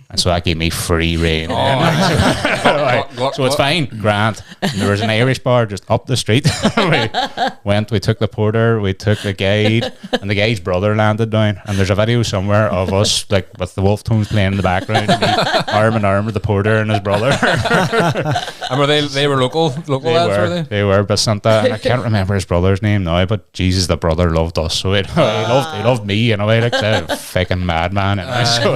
And so that gave me free rein. So it's fine, grand. And there was an Irish bar just up the street. we took the porter, we took the guide, and the guide's brother landed down. And there's a video somewhere of us, like, with the wolf tones playing in the background, and arm in arm with the porter and his brother. And were they were local lads, were they? They were Basanta, and I can't remember his brother's name now, but Jesus, the brother loved us. So he loved me in a way, like the fucking madman. And so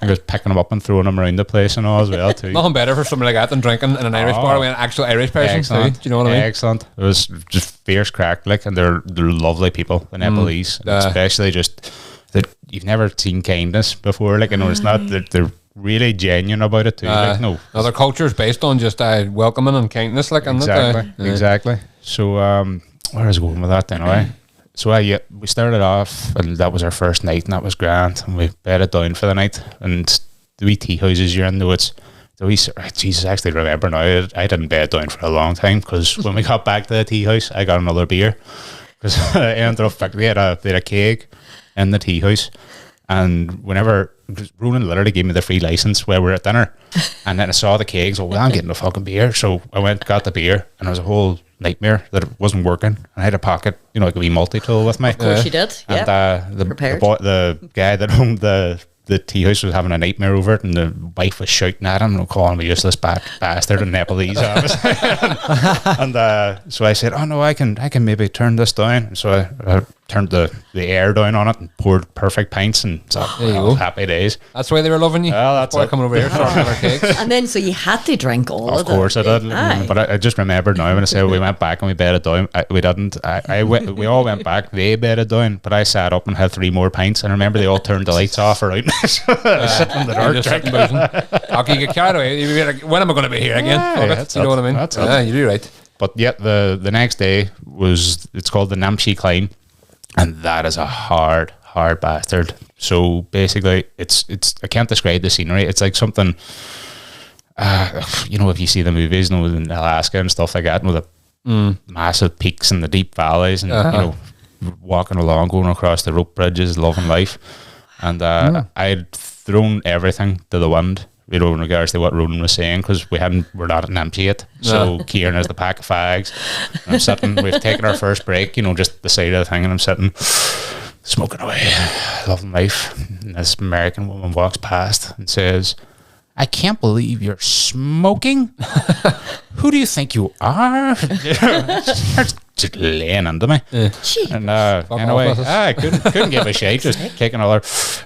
he was picking him up and throwing him around the place and all as well too. Nothing better for somebody like that than drinking in an Irish bar with an actual Irish person too. Do you know what I mean? Excellent. It was just fierce crack, like, and they're lovely people, the Nepalese, especially just that you've never seen kindness before. Like, you know, it's not that they're really genuine about it too. Like, no, their culture is based on just welcoming and kindness, like, exactly. So where was I going with that then? Anyway? So we started off, and that was our first night, and that was grand, and we bedded down for the night. And the wee tea houses you're in, though, it's the wee, Jesus, I actually remember now, I didn't bed down for a long time, because when we got back to the tea house, I got another beer, because I ended up, they had a cake in the tea house, and whenever Ronan literally gave me the free license while we were at dinner, and then I saw the cake, so well, I'm getting a fucking beer. So I went, got the beer, and it was a whole nightmare that it wasn't working. And I had a pocket, you know, like a wee multi-tool with me. of course you did. And Prepared. the guy that owned the tea house was having a nightmare over it, and the wife was shouting at him and calling me useless bastard in Nepalese, obviously. and so I said, oh no, I can maybe turn this down. So I turned the air down on it and poured perfect pints, and so happy days. That's why they were loving you. Well, that's why it. coming over here starting our cakes. And then so you had to drink all of Of course I did. Aye. But I just remembered now when I said we went back and we bedded down. We didn't. We all went back. They bedded down, but I sat up and had 3 more pints. And I remember they all turned the lights off around me. Sitting in the dark, Just sitting boozing. Okay, you get carried away. You'd be like, when am I going to be here again? That's You know it. what I mean? That's it. Yeah, you do right. But yet the next day it's called the Namche climb, and that is a hard bastard. So basically, it's I can't describe the scenery. It's like something, you know, if you see the movies, you know, in Alaska and stuff like that, with the massive peaks and the deep valleys, and you know, walking along, going across the rope bridges, loving life. And I'd thrown everything to the wind, you know, in regards to what Ronan was saying, because we're not at Namche yet. So Ciaran has the pack of fags, and I'm sitting, we've taken our first break, you know, just the side of the thing, and I'm sitting smoking away, loving life. And this American woman walks past and says, "I can't believe you're smoking. Who do you think you are?" Starts just laying into me. And anyway, I couldn't give a shit. Just take another.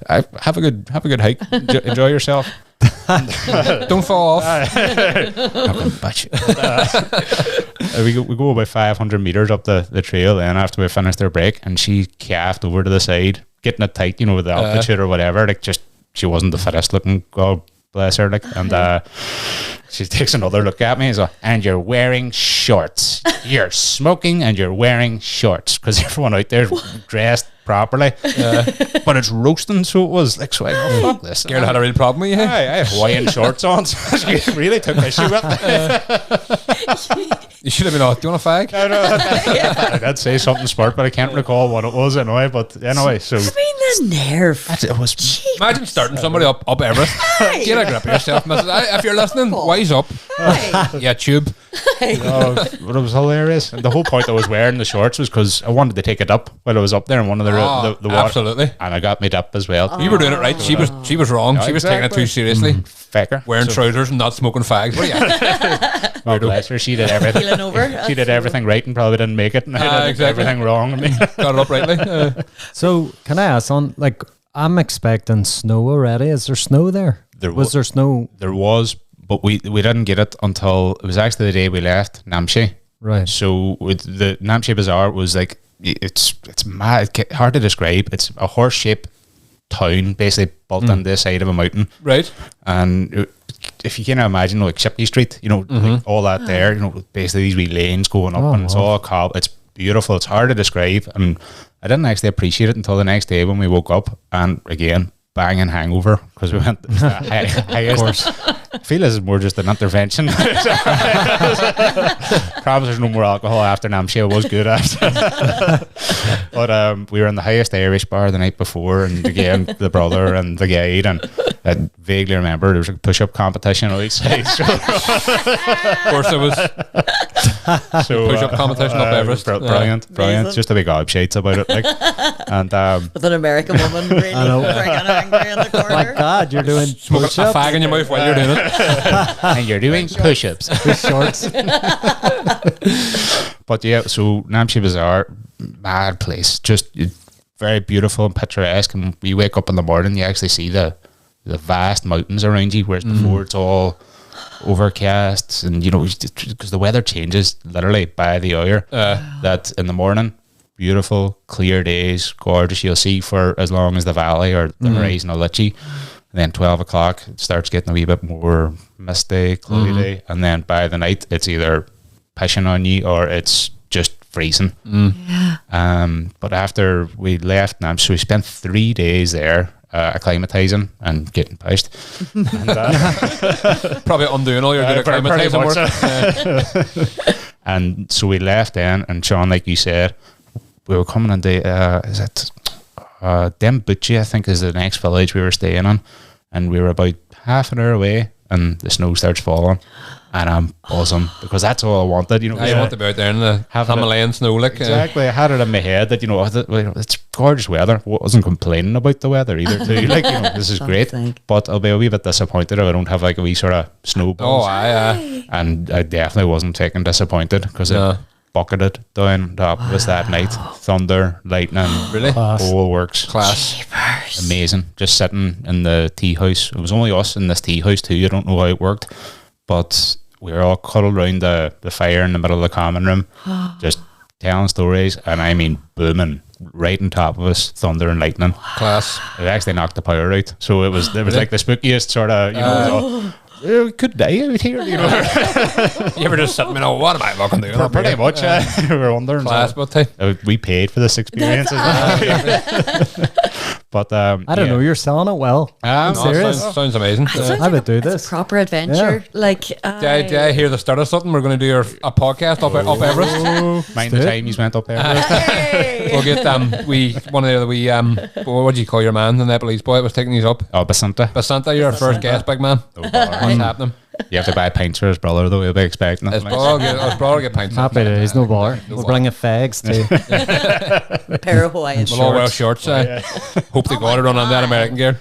Have a good hike. Enjoy yourself. Don't fall off. We go about 500 meters up the trail, and after we finished our break, and she calved over to the side, getting it tight, with the altitude or whatever. Like, just she wasn't the fittest looking. God bless her. Like, and she takes another look at me and says, "And you're wearing shorts. You're smoking and you're wearing shorts," because everyone out there dressed properly, but it's roasting, so it was like, so I go, fuck this. Girl had a real problem with you. I have Hawaiian shorts on, so she really took issue with it. You should have been do you want a fag? I did say something smart, but I can't recall what it was anyway. But anyway, so I mean, the nerve. it was. Imagine starting somebody up Everest. Get a grip of yourself, Mrs. If you're listening, wise up. Yeah, tube. But it was hilarious. And the whole point I was wearing the shorts was because I wanted to take it up while I was up there in one of the water. Absolutely. And I got made up as well. You were doing it right. She was wrong. She was taking it too seriously. Fecker. Wearing trousers and not smoking fags. What are you? God bless her. She did everything. Keeling over. She did everything right and probably didn't make it. And I did exactly. everything wrong. I mean, Got it up rightly. So, can I ask on, like, I'm expecting snow already. Is there snow there? Was there snow? There was, but we didn't get it until it was actually the day we left Namche. Right. So with the Namche Bazaar was like, it's mad, hard to describe. It's a horse-shaped town basically built on the side of a mountain. Right. And if you can imagine, like Shipley Street, like all that there, basically these wee lanes going up, and it's all it's beautiful. It's hard to describe, and I didn't actually appreciate it until the next day when we woke up, and again, banging hangover because we went the highest. I feel this is more just an intervention. Promise there's no more alcohol after Namche. It was good after. But we were in the highest Irish bar the night before, and again the brother and the guide, and I vaguely remember there was a push-up competition on each side. So Of course there was. Push-up competition up Everest. Brilliant. Amazing. Just a big obshades about it. Like, and With an American woman really friggin' angry in the corner. My God, you're doing Smoking a push-ups fag in your mouth while you're doing it. and you're doing push-ups. with shorts. But yeah, so Namche Bazaar, mad place, just very beautiful and picturesque. And you wake up in the morning, you actually see the vast mountains around you, whereas before it's all overcast, and because the weather changes literally by the hour. That in the morning, beautiful clear days, gorgeous. You'll see for as long as the valley or the horizon will let you. And then 12 o'clock it starts getting a wee bit more misty, cloudy, and then by the night it's either pissing on you or it's just freezing. But after we left Nam, so we spent 3 days there acclimatizing and getting pushed. And, Probably undoing all your good acclimatizing work. and so we left then, and Sean, like you said, we were coming into is it Dembucci, I think, is the next village we were staying in, and we were about half an hour away, and the snow starts falling, and I'm buzzing because that's all I wanted. You want to be out there in the Himalayan snow, like exactly. I had it in my head that it's gorgeous weather. I wasn't complaining about the weather either. Too. Like this is great, but I'll be a wee bit disappointed if I don't have like a wee sort of snowballs. And I definitely wasn't taken disappointed because it bucketed down top of us that night. Thunder, lightning, really, whole works. Class. Jeepers. Amazing. Just sitting in the tea house. It was only us in this tea house too. I don't know how it worked, but we were all cuddled around the fire in the middle of the common room, just telling stories, and I mean booming right on top of us, thunder and lightning. Class. It actually knocked the power out, so it was like the spookiest sort of we could die out here, You ever just sitting, what am I fucking doing? Pretty much. We were wondering. Class, but we paid for this experience. But I don't know, you're selling it well. I'm serious. Sounds amazing. I would do It's this. a proper adventure. Like, Did I hear the start of something? We're going to do a podcast up Everest. Mind the time you spent up there. We'll get one of the wee what do you call your man, the Nepalese boy that was taking these up? Oh, Basanta. Basanta, you're our first guest, big man. What's happening? You have to buy pints for his brother, though. He'll be expecting it. His brother get pints. Happy days, no bother. We'll bring a fags too. Pair of Hawaiian We'll all wear shorts. shorts. Hope they got it on that American gear.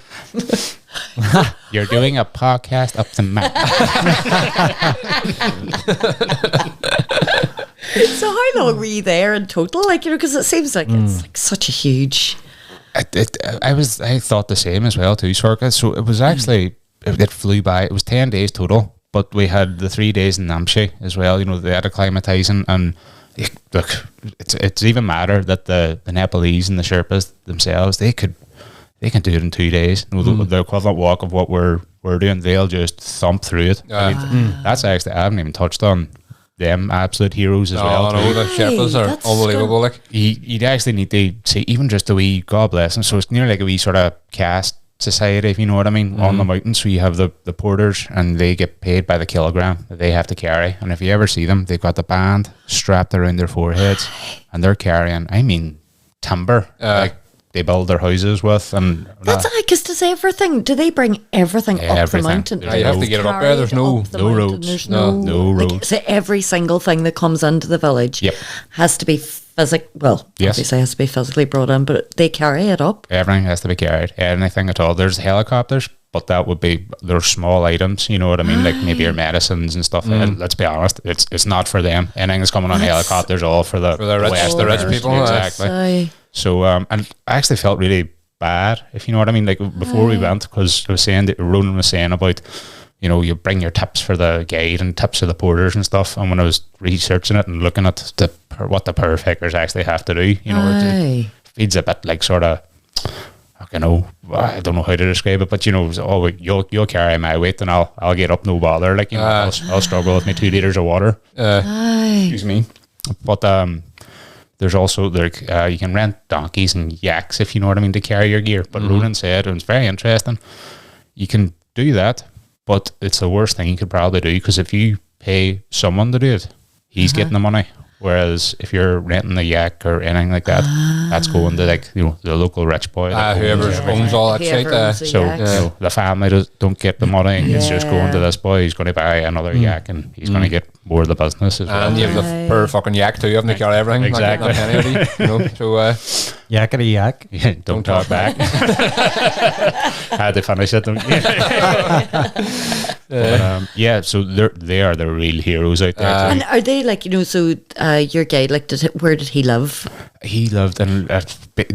You're doing a podcast up the mountain. So how long were you there in total? Like, because it seems like it's like such a huge. I thought the same as well too, Sorka. So it was actually it flew by. It was 10 days total, but we had the 3 days in Namche as well. You know, they had acclimatizing, and look, it's even matter that the Nepalese and the Sherpas themselves they can do it in 2 days. You know, the equivalent walk of what we're doing, they'll just thump through it. I mean, that's actually I haven't even touched on them absolute heroes as well. No, the Sherpas are unbelievable. Like you'd actually need to see even just a wee, God bless them. So it's nearly like a wee sort of caste society, if you know what I mean, on the mountain. So you have the porters, and they get paid by the kilogram that they have to carry. And if you ever see them, they've got the band strapped around their foreheads, and they're carrying, I mean, timber. Like they build their houses with, and That's because does everything? Do they bring everything up the Everything. mountain? Yeah, you have to get it up there. There's no roads. There's no roads. Like, so every single thing that comes into the village Yep. has to be Yes. obviously has to be physically brought in, but they carry it up. Everything has to be carried. Anything at all. There's helicopters, but that would be they're small items. You know what I mean? Like maybe your medicines and stuff. Let's be honest, it's not for them. Anything that's coming on helicopters, all for the rich people. Exactly. So and I actually felt really bad, if you know what I mean. Like before we went, because I was saying that Ronan was saying about, you know, you bring your tips for the guide and tips for the porters and stuff. And when I was researching it and looking at what the perfecters actually have to do, you know, it feeds a bit like sort of, I don't know how to describe it, but you know, you'll carry my weight and I'll get up, no bother. Like, you know, I'll struggle with my 2 liters of water. Excuse me. But there's also you can rent donkeys and yaks, if you know what I mean, to carry your gear. But Ronan said, it was very interesting, you can do that, but it's the worst thing you could probably do, because if you pay someone to do it, he's getting the money. Whereas if you're renting a yak or anything like that, that's going to, like, you know, the local rich boy. Whoever owns all that shit. So you know, the family don't get the money. It's just going to this boy. He's going to buy another yak, and he's going to get more of the business as well. And you have the per fucking yak too. You have to carry everything. Exactly. Not anybody, you know, so Yakety yak. Yeah, don't talk back. Had to finish it. But, yeah, so they're the real heroes out there. And are they like, you know, so your guide, like, where did he live? He lived in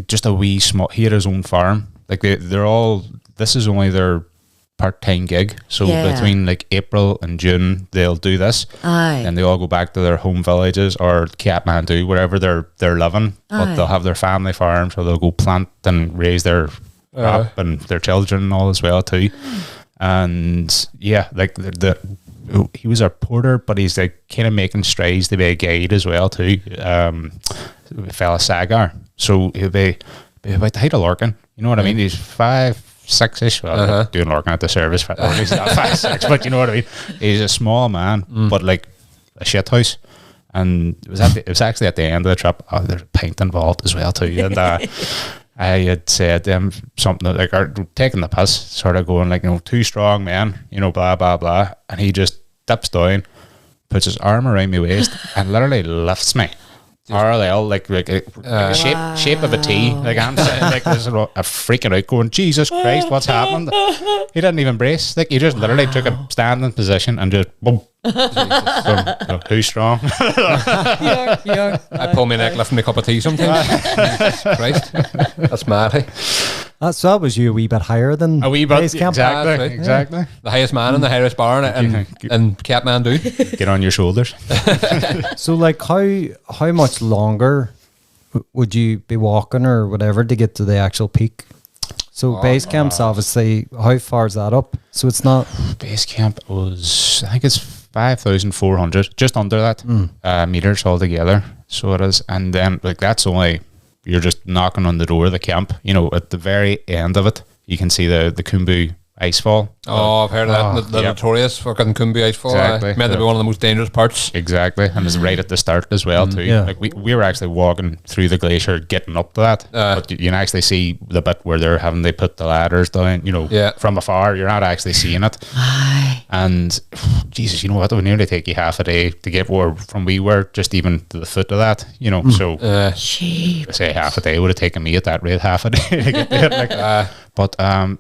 just a wee small. He had his own farm. Like they're all. This is only their part-time gig. So between like April and June, they'll do this, and they all go back to their home villages or Kathmandu, wherever they're living. But they'll have their family farm, so they'll go plant and raise their crop and their children and all as well too. And yeah, like he was a porter, but he's like kind of making strides to be a guide as well too. Fella Sagar, so he'll be about the height of Larkin. You know what I mean? He's 5'6" Well, doing Larkin at the service. He's not 5'6", but you know what I mean. He's a small man, but like a shit house. And it was actually at the end of the trip. Oh, there's a pint involved as well too, and I had said something like, taking the piss, sort of going like, you know, 2 strong men, you know, blah blah blah, and he just dips down, puts his arm around my waist, and literally lifts me. Parallel, like a shape of a T. Like I'm sitting like this, freaking out, going, Jesus Christ, what's happened? He didn't even brace. Like he just literally took a standing position and just boom. Too strong. I pull my neck lifting a cup of tea sometimes. Jesus Christ, that's mad. Hey? So that was you a wee bit higher than a wee bit, base camp. Exactly. The highest man in the highest bar in Kathmandu. Get on your shoulders. So like how much longer would you be walking or whatever to get to the actual peak? So base camp's obviously, how far is that up? So it's not... Base camp was, I think it's 5,400, just under that meters altogether. So it is. And then like that's only, you're just knocking on the door of the camp. You know, at the very end of it, you can see the Khumbu icefall. Oh, I've heard of that. The notorious fucking Khumbu icefall. Exactly. Meant to be one of the most dangerous parts. Exactly. And it's right at the start as well too. Yeah. Like we were actually walking through the glacier getting up to that. But you can actually see the bit where they put the ladders down, you know, from afar. You're not actually seeing it. And Jesus, you know what? It would nearly take you half a day to get where from we were, just even to the foot of that, you know. So Sheep. I say half a day would have taken me at that rate, half a day to get there. But I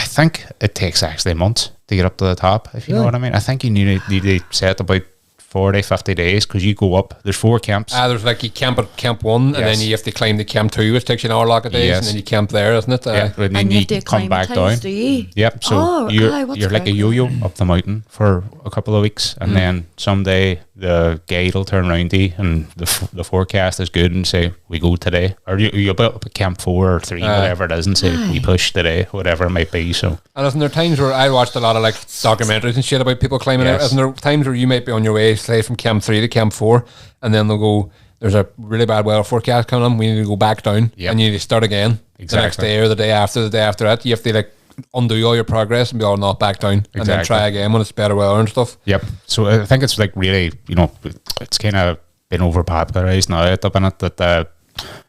think it takes actually months to get up to the top, if you know what I mean. I think you need to set about 40, 50 days, because you go up, there's 4 camps. There's like you camp at camp 1, and then you have to climb to camp 2, which takes you an hour like a days, and then you camp there, isn't it? And then And you you have to come back down. do you? Yep. So Oh, you're what's like a crack? yo-yo up the mountain for a couple of weeks, and then someday the guide will turn around to you, and the forecast is good, and say we go today, or you'll be up at camp 4 or 3, whatever it is, and say we push today, whatever it might be. So And isn't there times where I watched a lot of like documentaries and shit about people climbing out? Yes. Isn't there times where you might be on your way, say from camp 3 to camp 4, and then they'll go, there's a really bad weather forecast coming on, we need to go back down, and you need to start again the next day or the day after that. You have to like undo all your progress and be all not back down, and then try again when it's better weather and stuff. Yep. So I think it's like really, you know, it's kind of been overpopularized now at the minute that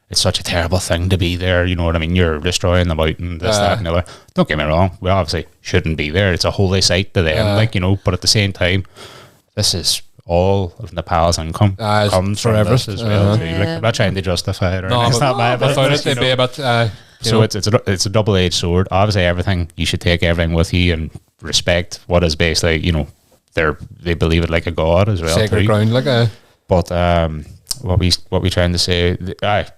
it's such a terrible thing to be there. You know what I mean? You're destroying the mountain, this, that, and the other. Don't get me wrong. We obviously shouldn't be there. It's a holy site to them, like, you know, but at the same time, this is all of Nepal's income comes from Everest this as well. Too. Like, I'm not trying to justify it or anything. It's not my without it, business, they'd be a bit... so it's a double-edged sword. Obviously, everything, you should take everything with you and respect what is basically, you know, they believe it like a god as well. sacred too. ground, like a... But what we trying to say?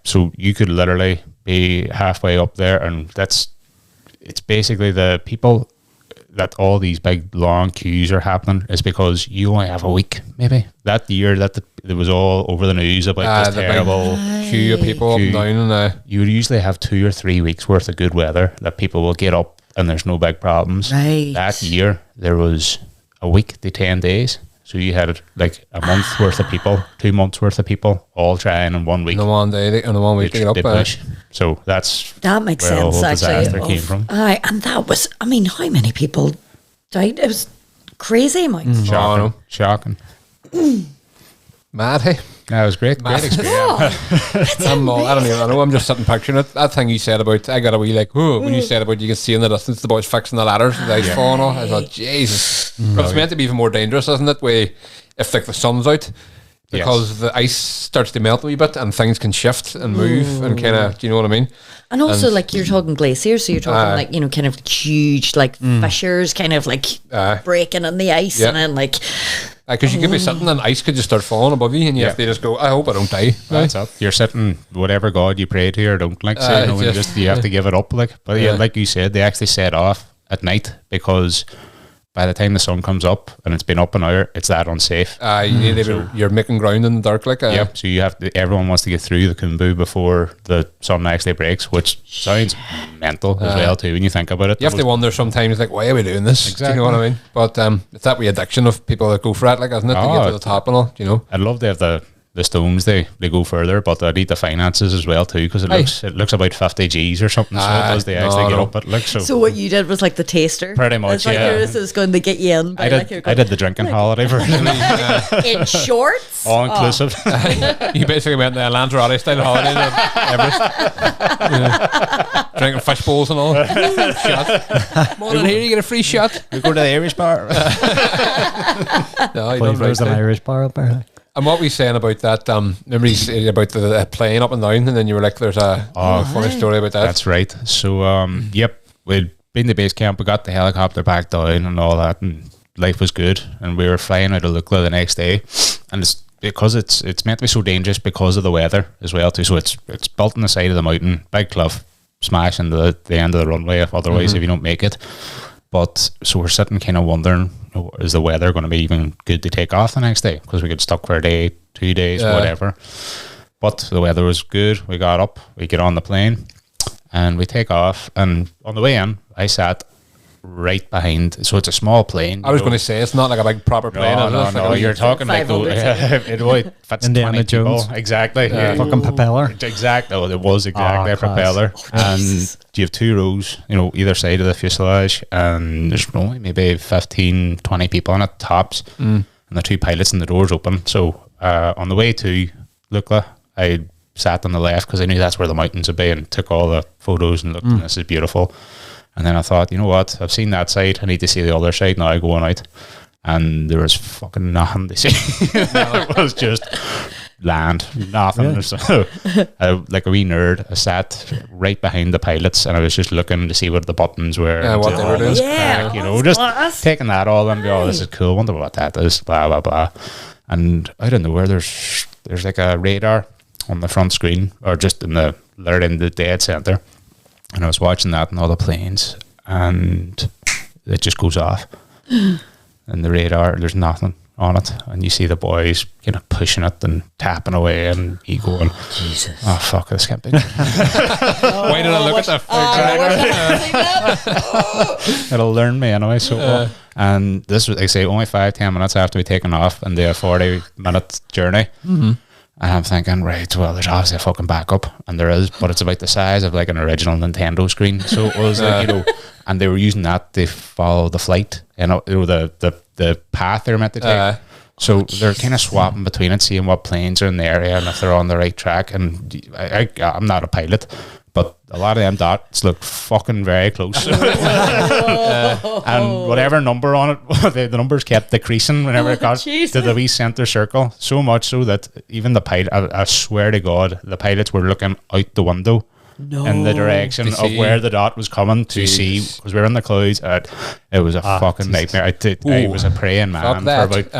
So you could literally be halfway up there, and it's basically the people that all these big long queues are happening is because you only have a week. Maybe that year that it was all over the news about this the terrible queue of people up and down, and you would usually have 2 or 3 weeks worth of good weather that people will get up and there's no big problems. Right. That year there was a week to 10 days. So you had like a month worth of people, 2 months worth of people, all trying in 1 week. in one day, in 1 week to get up. They push. So That makes where the sense, whole actually. disaster came from. Aye, and that was, I mean, how many people died? It was crazy amounts. Shocking. Mad, hey? That was great. Great experience. I don't even know. I'm just sitting picturing it. That thing you said about, I got a wee like, when you said about you can see in the distance the boys fixing the ladders, the ice falling off. I thought, Jesus. But it's meant to be even more dangerous, isn't it? If like the sun's out, because the ice starts to melt a wee bit and things can shift and move and kind of, do you know what I mean? And also, like, you're talking glaciers, so you're talking, like, you know, kind of huge, like, fissures, kind of, like, breaking in the ice, and then, like... Because you could be sitting and ice could just start falling above you, and you have to just go, I hope I don't die. That's it. You're sitting, whatever God you pray to or don't, like, say, you have to give it up, like. But yeah, like you said, they actually set off at night because by the time the sun comes up and it's been up an hour, it's that unsafe. You're making ground in the dark, like. Yep. So you have to. Everyone wants to get through the Khumbu before the sun actually breaks, which sounds mental as well too when you think about it. You have to wonder sometimes, like, why are we doing this? Exactly. Do you know what I mean? But it's that wee addiction of people that go for it, like, isn't it? To get to the top and all, you know. I'd love to have the stones, they go further, but they need the finances as well too, because it looks about 50 G's or something. So it does they actually get up at like so what you did was like the taster, pretty much. It's like this is going to get you in. I did the drinking holiday version in shorts, all inclusive. You basically went the Lanzarote style holiday to Everest, drinking fish bowls and all. Shot. Morning here, you get a free shot. We go to the Irish bar. No, you don't There's an Irish bar up there. And what were you saying about that? Remember you said about the plane up and down, and then you were like, "There's a funny story about that." That's right. So, yep, we'd been to base camp. We got the helicopter back down and all that, and life was good. And we were flying out of Lukla the next day, and it's because it's meant to be so dangerous because of the weather as well too. So it's built on the side of the mountain, big cliff, smash into the end of the runway. Otherwise, if you don't make it. But so we're sitting kind of wondering, is the weather going to be even good to take off the next day? Because we get stuck for a day, 2 days, whatever. But the weather was good. We got up, we get on the plane, and we take off. And on the way in, I sat right behind. So it's a small plane. I was going to say, it's not like a big proper plane. No, you're talking like it only fits Indiana 20 Jones. people. Exactly. Fucking propeller. Exactly. Oh, it was exactly a class. propeller. And you have 2 rows, either side of the fuselage, and there's only maybe 15, 20 people on it, tops, and the 2 pilots and the doors open. So on the way to Lukla, I sat on the left because I knew that's where the mountains would be, and took all the photos and looked, and this is beautiful. And then I thought, you know what? I've seen that side. I need to see the other side now going out. And there was fucking nothing to see. It was just land, nothing. Yeah. So, like a wee nerd, I sat right behind the pilots and I was just looking to see what the buttons were. Yeah, what and they were doing. Yeah, you know, just taking that all and be, oh, this is cool. Wonder what that is. Blah blah blah. And I don't know where there's like a radar on the front screen, or just in the dead center. And I was watching that and all the planes, and it just goes off. And the radar, there's nothing on it, and you see the boys kind of pushing it and tapping away, and you going, Jesus. oh fuck, this can't be. Why did I look at that? It'll learn me anyway. So, and this was, like I say, only 5-10 minutes after we taken off and the 40-minute journey. Mm-hmm. And I'm thinking, right, well, there's obviously a fucking backup, and there is, but it's about the size of like an original Nintendo screen. So it was like, you know, and they were using that to follow the flight, you know, the path they're meant to take. So they're kind of swapping between it, seeing what planes are in the area and if they're on the right track. And I'm not a pilot, but a lot of them dots look fucking very close. And whatever number on it, the numbers kept decreasing whenever it got to the wee centre circle. So much so that even the pilot, I swear to God, the pilots were looking out the window in the direction of where the dot was coming to see, because we were in the clouds. It was a fucking nightmare. I was a praying man for about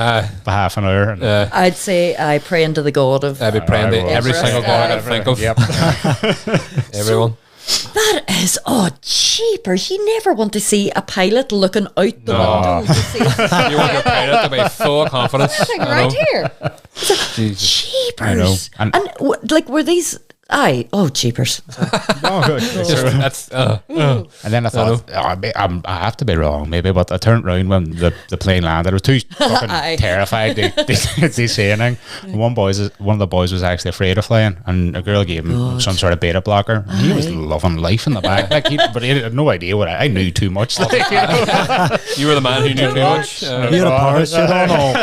half an hour. And I'd say I pray into the God of. I'd be praying to every single God I can think of. Yep. Everyone. That is, cheapers. You never want to see a pilot looking out the window to see You want your pilot to be full of confidence. something right here. Jesus. Cheapers. I know. And like, were these? Aye, cheapers. That's And then I thought, I have to be wrong, maybe, but I turned around when the plane landed. I was too fucking terrified to say anything. One of the boys was actually afraid of flying, and a girl gave him some sort of beta blocker. And he was loving life in the back, but he had no idea what I knew too much. Like, you know? You were the man who knew too much. You had a parachute on all.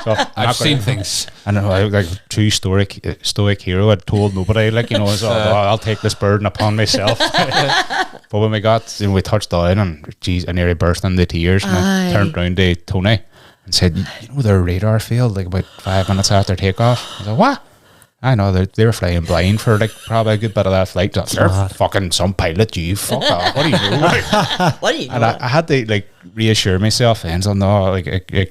So I've seen things. I know, like true stoic hero. I'd told nobody, like, you know, so I'll take this burden upon myself. But when we got, we touched down, and geez, I nearly burst into tears. And I turned round to Tony and said, you know, their radar failed like about 5 minutes after takeoff. I was like, what? I know, they were flying blind for like probably a good bit of that flight. They're fucking some pilot, you fuck off. What do you know? What do you know? And I had to like reassure myself, and so no, like I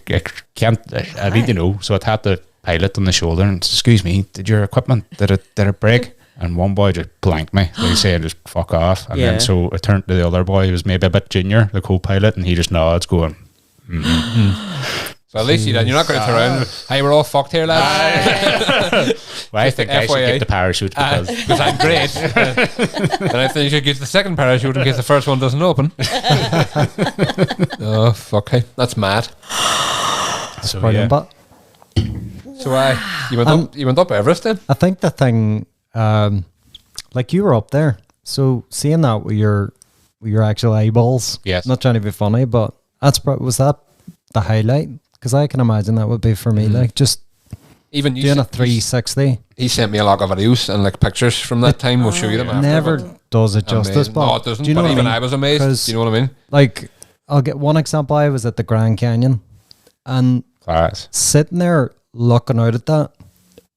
can't. I need to know. So I tapped the pilot on the shoulder and, excuse me, did your equipment did it break? And one boy just blanked me. He said, just fuck off. And then so I turned to the other boy, who was maybe a bit junior, the co-pilot, and he just nods, going. So at least you're not going to turn around. Hey, we're all fucked here, lads. Well, I think I should get the parachute because I'm great. And I think you should get the second parachute in case the first one doesn't open. Oh fuck! Hey, that's mad. So Brilliant, but So you went up Everest then? I think the thing, like you were up there, so seeing that with your actual eyeballs, Yes. not trying to be funny, but was that the highlight? Because I can imagine that would be for me, like just Even you doing a sent- 360. He sent me a lot of videos and like pictures from that time. We'll show you them. After, Never but does it justice, amazing. but No, it doesn't. do you know But what even I mean? I was amazed. 'Cause, Do you know what I mean? like, I'll get one example. I was at the Grand Canyon, and class. sitting there looking out at that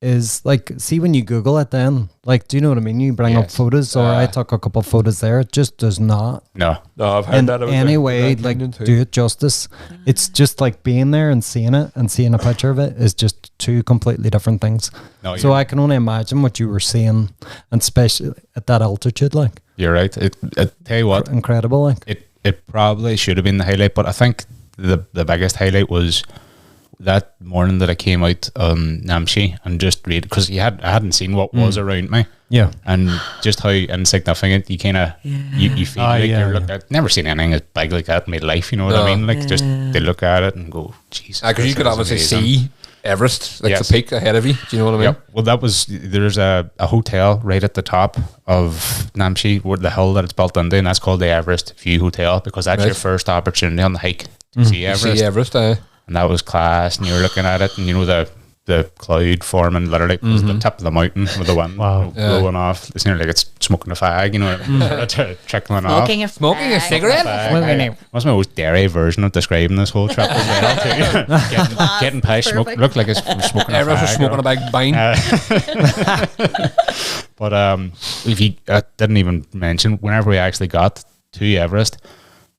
is like, see when you Google it, then like, do you know what I mean? You bring up Yes. photos, or I took a couple of photos there. It just does not No. No, I've in any way like do it justice. It's just like being there and seeing it, and seeing a picture of it is just two completely different things. No, So I can only imagine what you were seeing, and especially at that altitude, like You're right. It tell you what, incredible. Like it probably should have been the highlight, but I think the biggest highlight was that morning that I came out on Namche and just read, because I hadn't seen what was around me, yeah, and just how insignificant you kind of you feel like you're looking at. Never seen anything as big like that in my life. You know what I mean? Like just they look at it and go, Jesus. Because you could obviously see Everest, like Yes. the peak ahead of you. Do you know what I mean? Yep. Well, there's a hotel right at the top of Namche, where the hill that it's built into, and that's called the Everest View Hotel, because that's your first opportunity on the hike to see Everest. See Everest. And that was class, and you were looking at it, and you know the the cloud forming literally was the tip of the mountain with the wind blowing off. It's nearly like it's smoking a fag, you know, trickling off. Smoking a cigarette. That's my most dairy version of describing this whole trip as well too. Getting past smoke, looked like it's smoking a Everyone's fag. smoking a big bine. But if you didn't even mention, whenever we actually got to Everest,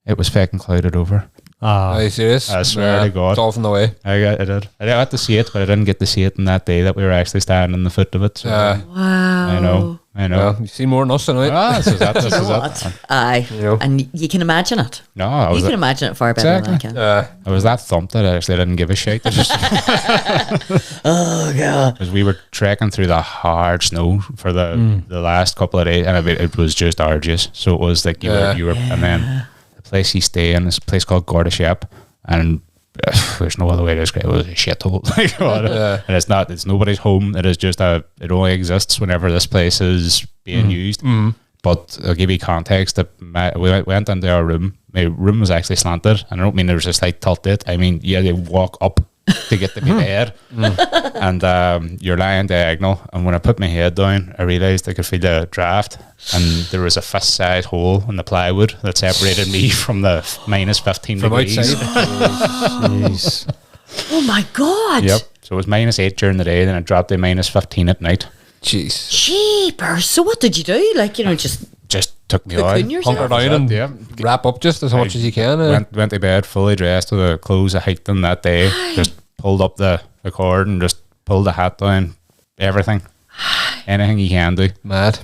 it was fucking clouded over. Are you serious? I swear to God. It's all from the way. I did. I got to see it, but I didn't get to see it on that day that we were actually standing in the foot of it. So Wow. I know. Well, you've seen more than us tonight. This is that. This You is know that. what? Aye. And you can imagine it. No, I You was can imagine it far better than I can. I was that thumped that I actually didn't give a shit. Oh, God. Because we were trekking through the hard snow for the last couple of days, and it was just arduous. So it was like you were, and then the place you stay in is a place called Gordashep, and there's no other way to describe it. It was a shithole. And it's nobody's home. It is just it only exists whenever this place is being used. But I'll give you context that we went into our room. My room was actually slanted, and I don't mean there was a slight tilt it. I mean you had to walk up to get to my bed, and you're lying diagonal. And when I put my head down, I realised I could feel the draft, and there was a fist-sized hole in the plywood that separated me from the minus 15 From degrees. outside. Jeez. Oh, my God. Yep. So it was minus 8 during the day, then it dropped to minus 15 at night. Jeez. Jeepers. So what did you do? Like, Just took me cocoon out. yourself? Hunker down and wrap up just as much as you can. Went to bed fully dressed with the clothes I hiked in that day. Just pulled up the cord and just pulled the hat down. Everything. Anything you can do. Mad.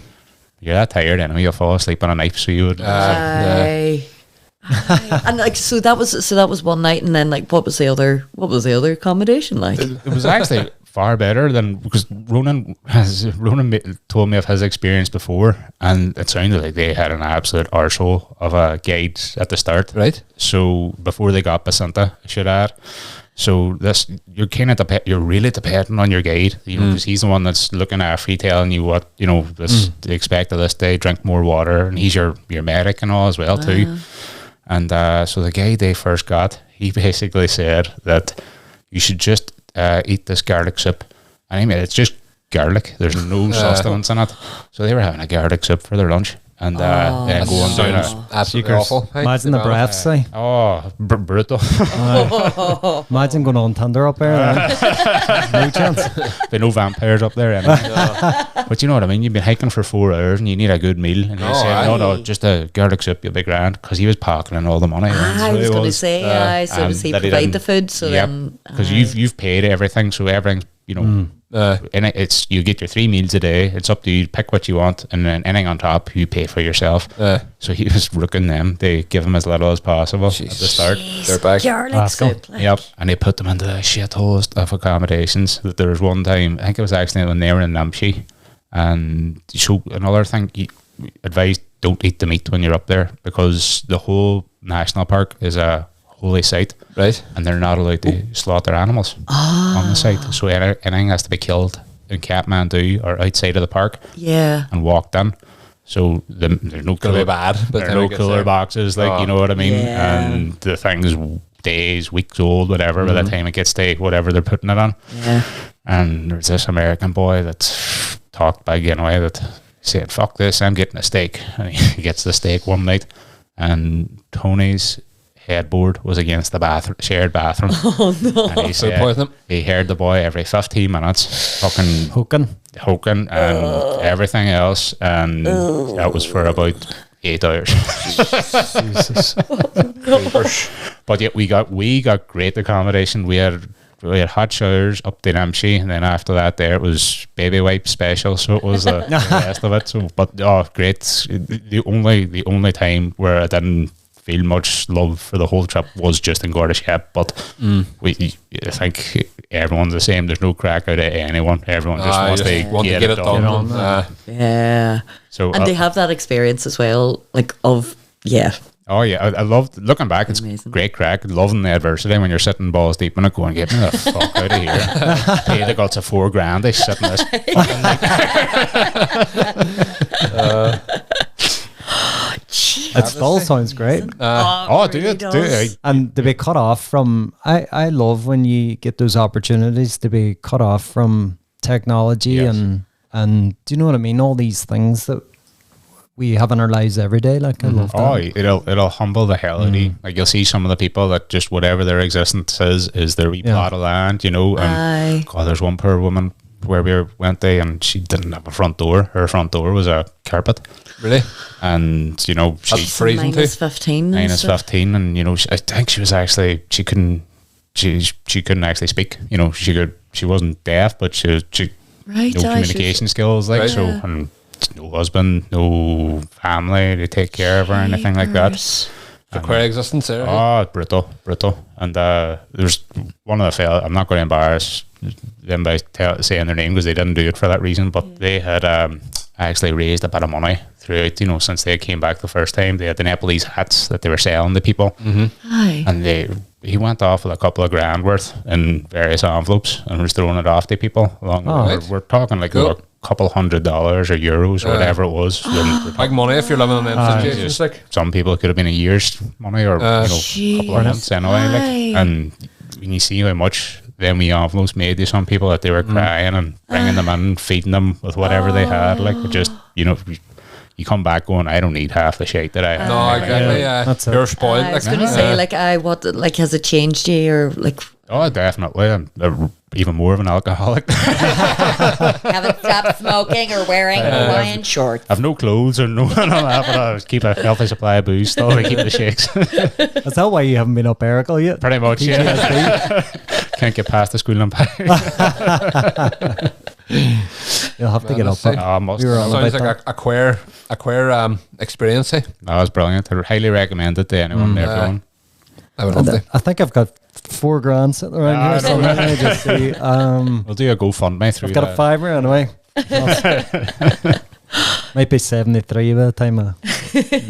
You're that tired anyway, you'll fall asleep on a knife, so you would. Aye. And like so that was one night, and then like what was the other accommodation like? It was actually far better than, because Ronan told me of his experience before, and it sounded like they had an absolute arsehole of a guide at the start. Right. So before they got Basanta, I should add. So this, you're kind of you're really dependent on your guide, you know, because he's the one that's looking after you, telling you what, you know, this to expect of this day, drink more water, and he's your medic and all as well too. And so the guy they first got, he basically said that you should just eat this garlic soup. And I mean, it's just garlic. There's no sustenance in it. So they were having a garlic soup for their lunch. And then go and do it. Absolutely awful. Imagine the breath, say. Oh, brutal. Imagine going on Tinder up there. No chance. There no vampires up there anyway. But you know what I mean? You've been hiking for 4 hours and you need a good meal. And you're saying, no, just a garlic soup, you'll be grand. Because he was pocketing in all the money. I was going to say, so does he provide the food? So then, because you've paid everything, so everything's, you know, and it's, you get your 3 meals a day. It's up to you, pick what you want, and then anything on top you pay for yourself. So he was rooking them. They give him as little as possible at the start. They're back. garlic soup. Like. Yep, and they put them into the shithole of accommodations. That there was one time, I think it was actually when they were in Namche, and so another thing, you advise, don't eat the meat when you're up there, because the whole national park is a holy site, right? And they're not allowed to slaughter animals on the site. So anything has to be killed in Kathmandu or outside of the park, and walked in. So there's no Gonna be bad, but there's no cooler boxes, like you know what I mean. And the thing's days, weeks old, whatever. By the time it gets to whatever they're putting it on, and there's this American boy that's talked by Genway that said, "Fuck this, I'm getting a steak," and he gets the steak one night, and Tony's headboard was against the shared bathroom. Oh no! And he said he heard the boy every 15 minutes fucking hoking and everything else, and that was for about 8 hours. Jesus. But yet we got great accommodation. We had hot showers up to Namche, and then after that there it was baby wipe special, so it was the rest of it. So but great. The only time where I didn't feel much love for the whole trip was just in Gordashep, but I think everyone's the same. There's no crack out of anyone. Everyone just wants to get it done. Yeah. So and they have that experience as well, like of Oh yeah, I loved looking back. It's amazing. Great crack. Loving the adversity when you're sitting balls deep in it, going, "Get me the fuck out of here!" Pay the guts of $4,000. They sitting this. Jeez. It still sounds great. Oh, do it. Do it. And to be cut off from, I love when you get those opportunities to be cut off from technology Yes. and do you know what I mean? All these things that we have in our lives every day. Like I love that. Oh, it'll humble the hell out of you. Like you'll see some of the people that just whatever their existence is their wee plot of land, you know. And God, there's one poor woman where we went there and she didn't have a front door. Her front door was a carpet. Really? And you know That's she freezing too. -15. -15, and you know I think she was actually she couldn't actually speak. You know she wasn't deaf, but she Right. no communication skills like Right. so and no husband, no family to take care of or anything like that. The queer existence there. Oh, brutal. And there's one of the fella, I'm not going to embarrass them by saying their name because they didn't do it for that reason, but they had actually raised a bit of money throughout, you know, since they came back the first time. They had the Nepalese hats that they were selling to people. Aye. And he went off with a couple of grand worth in various envelopes and was throwing it off to people. We're talking like Cool. a couple $100 or euros or whatever it was. Big money if you're living in them situations. Just Like, some people it could have been a year's money or a couple of months anyway. Aye. Like, and when you see how much them wee envelopes made to some people that they were crying and bringing them in, feeding them with whatever they had, like it just you know. You come back going, I don't need half the shit that I have. no, exactly. That's it. You're spoiled. I was going to say, like, has it changed you, or like, Oh, definitely. I'm even more of an alcoholic. haven't stopped smoking or wearing Hawaiian shorts? I've no clothes or no but I keep a healthy supply of booze still to keep the shakes. Is that why you haven't been up Erical yet? Pretty much, yeah. Can't get past the school and back. You'll have to get up. see. Must. We were on Sounds about like that. a queer experience. Eh? That was brilliant. I highly recommend it to anyone there going. I would love to. I think I've got $4,000 sitting around here somewhere. Let me just see. We'll do a GoFundMe through I've got a fiver anyway. Might be 73 by the time I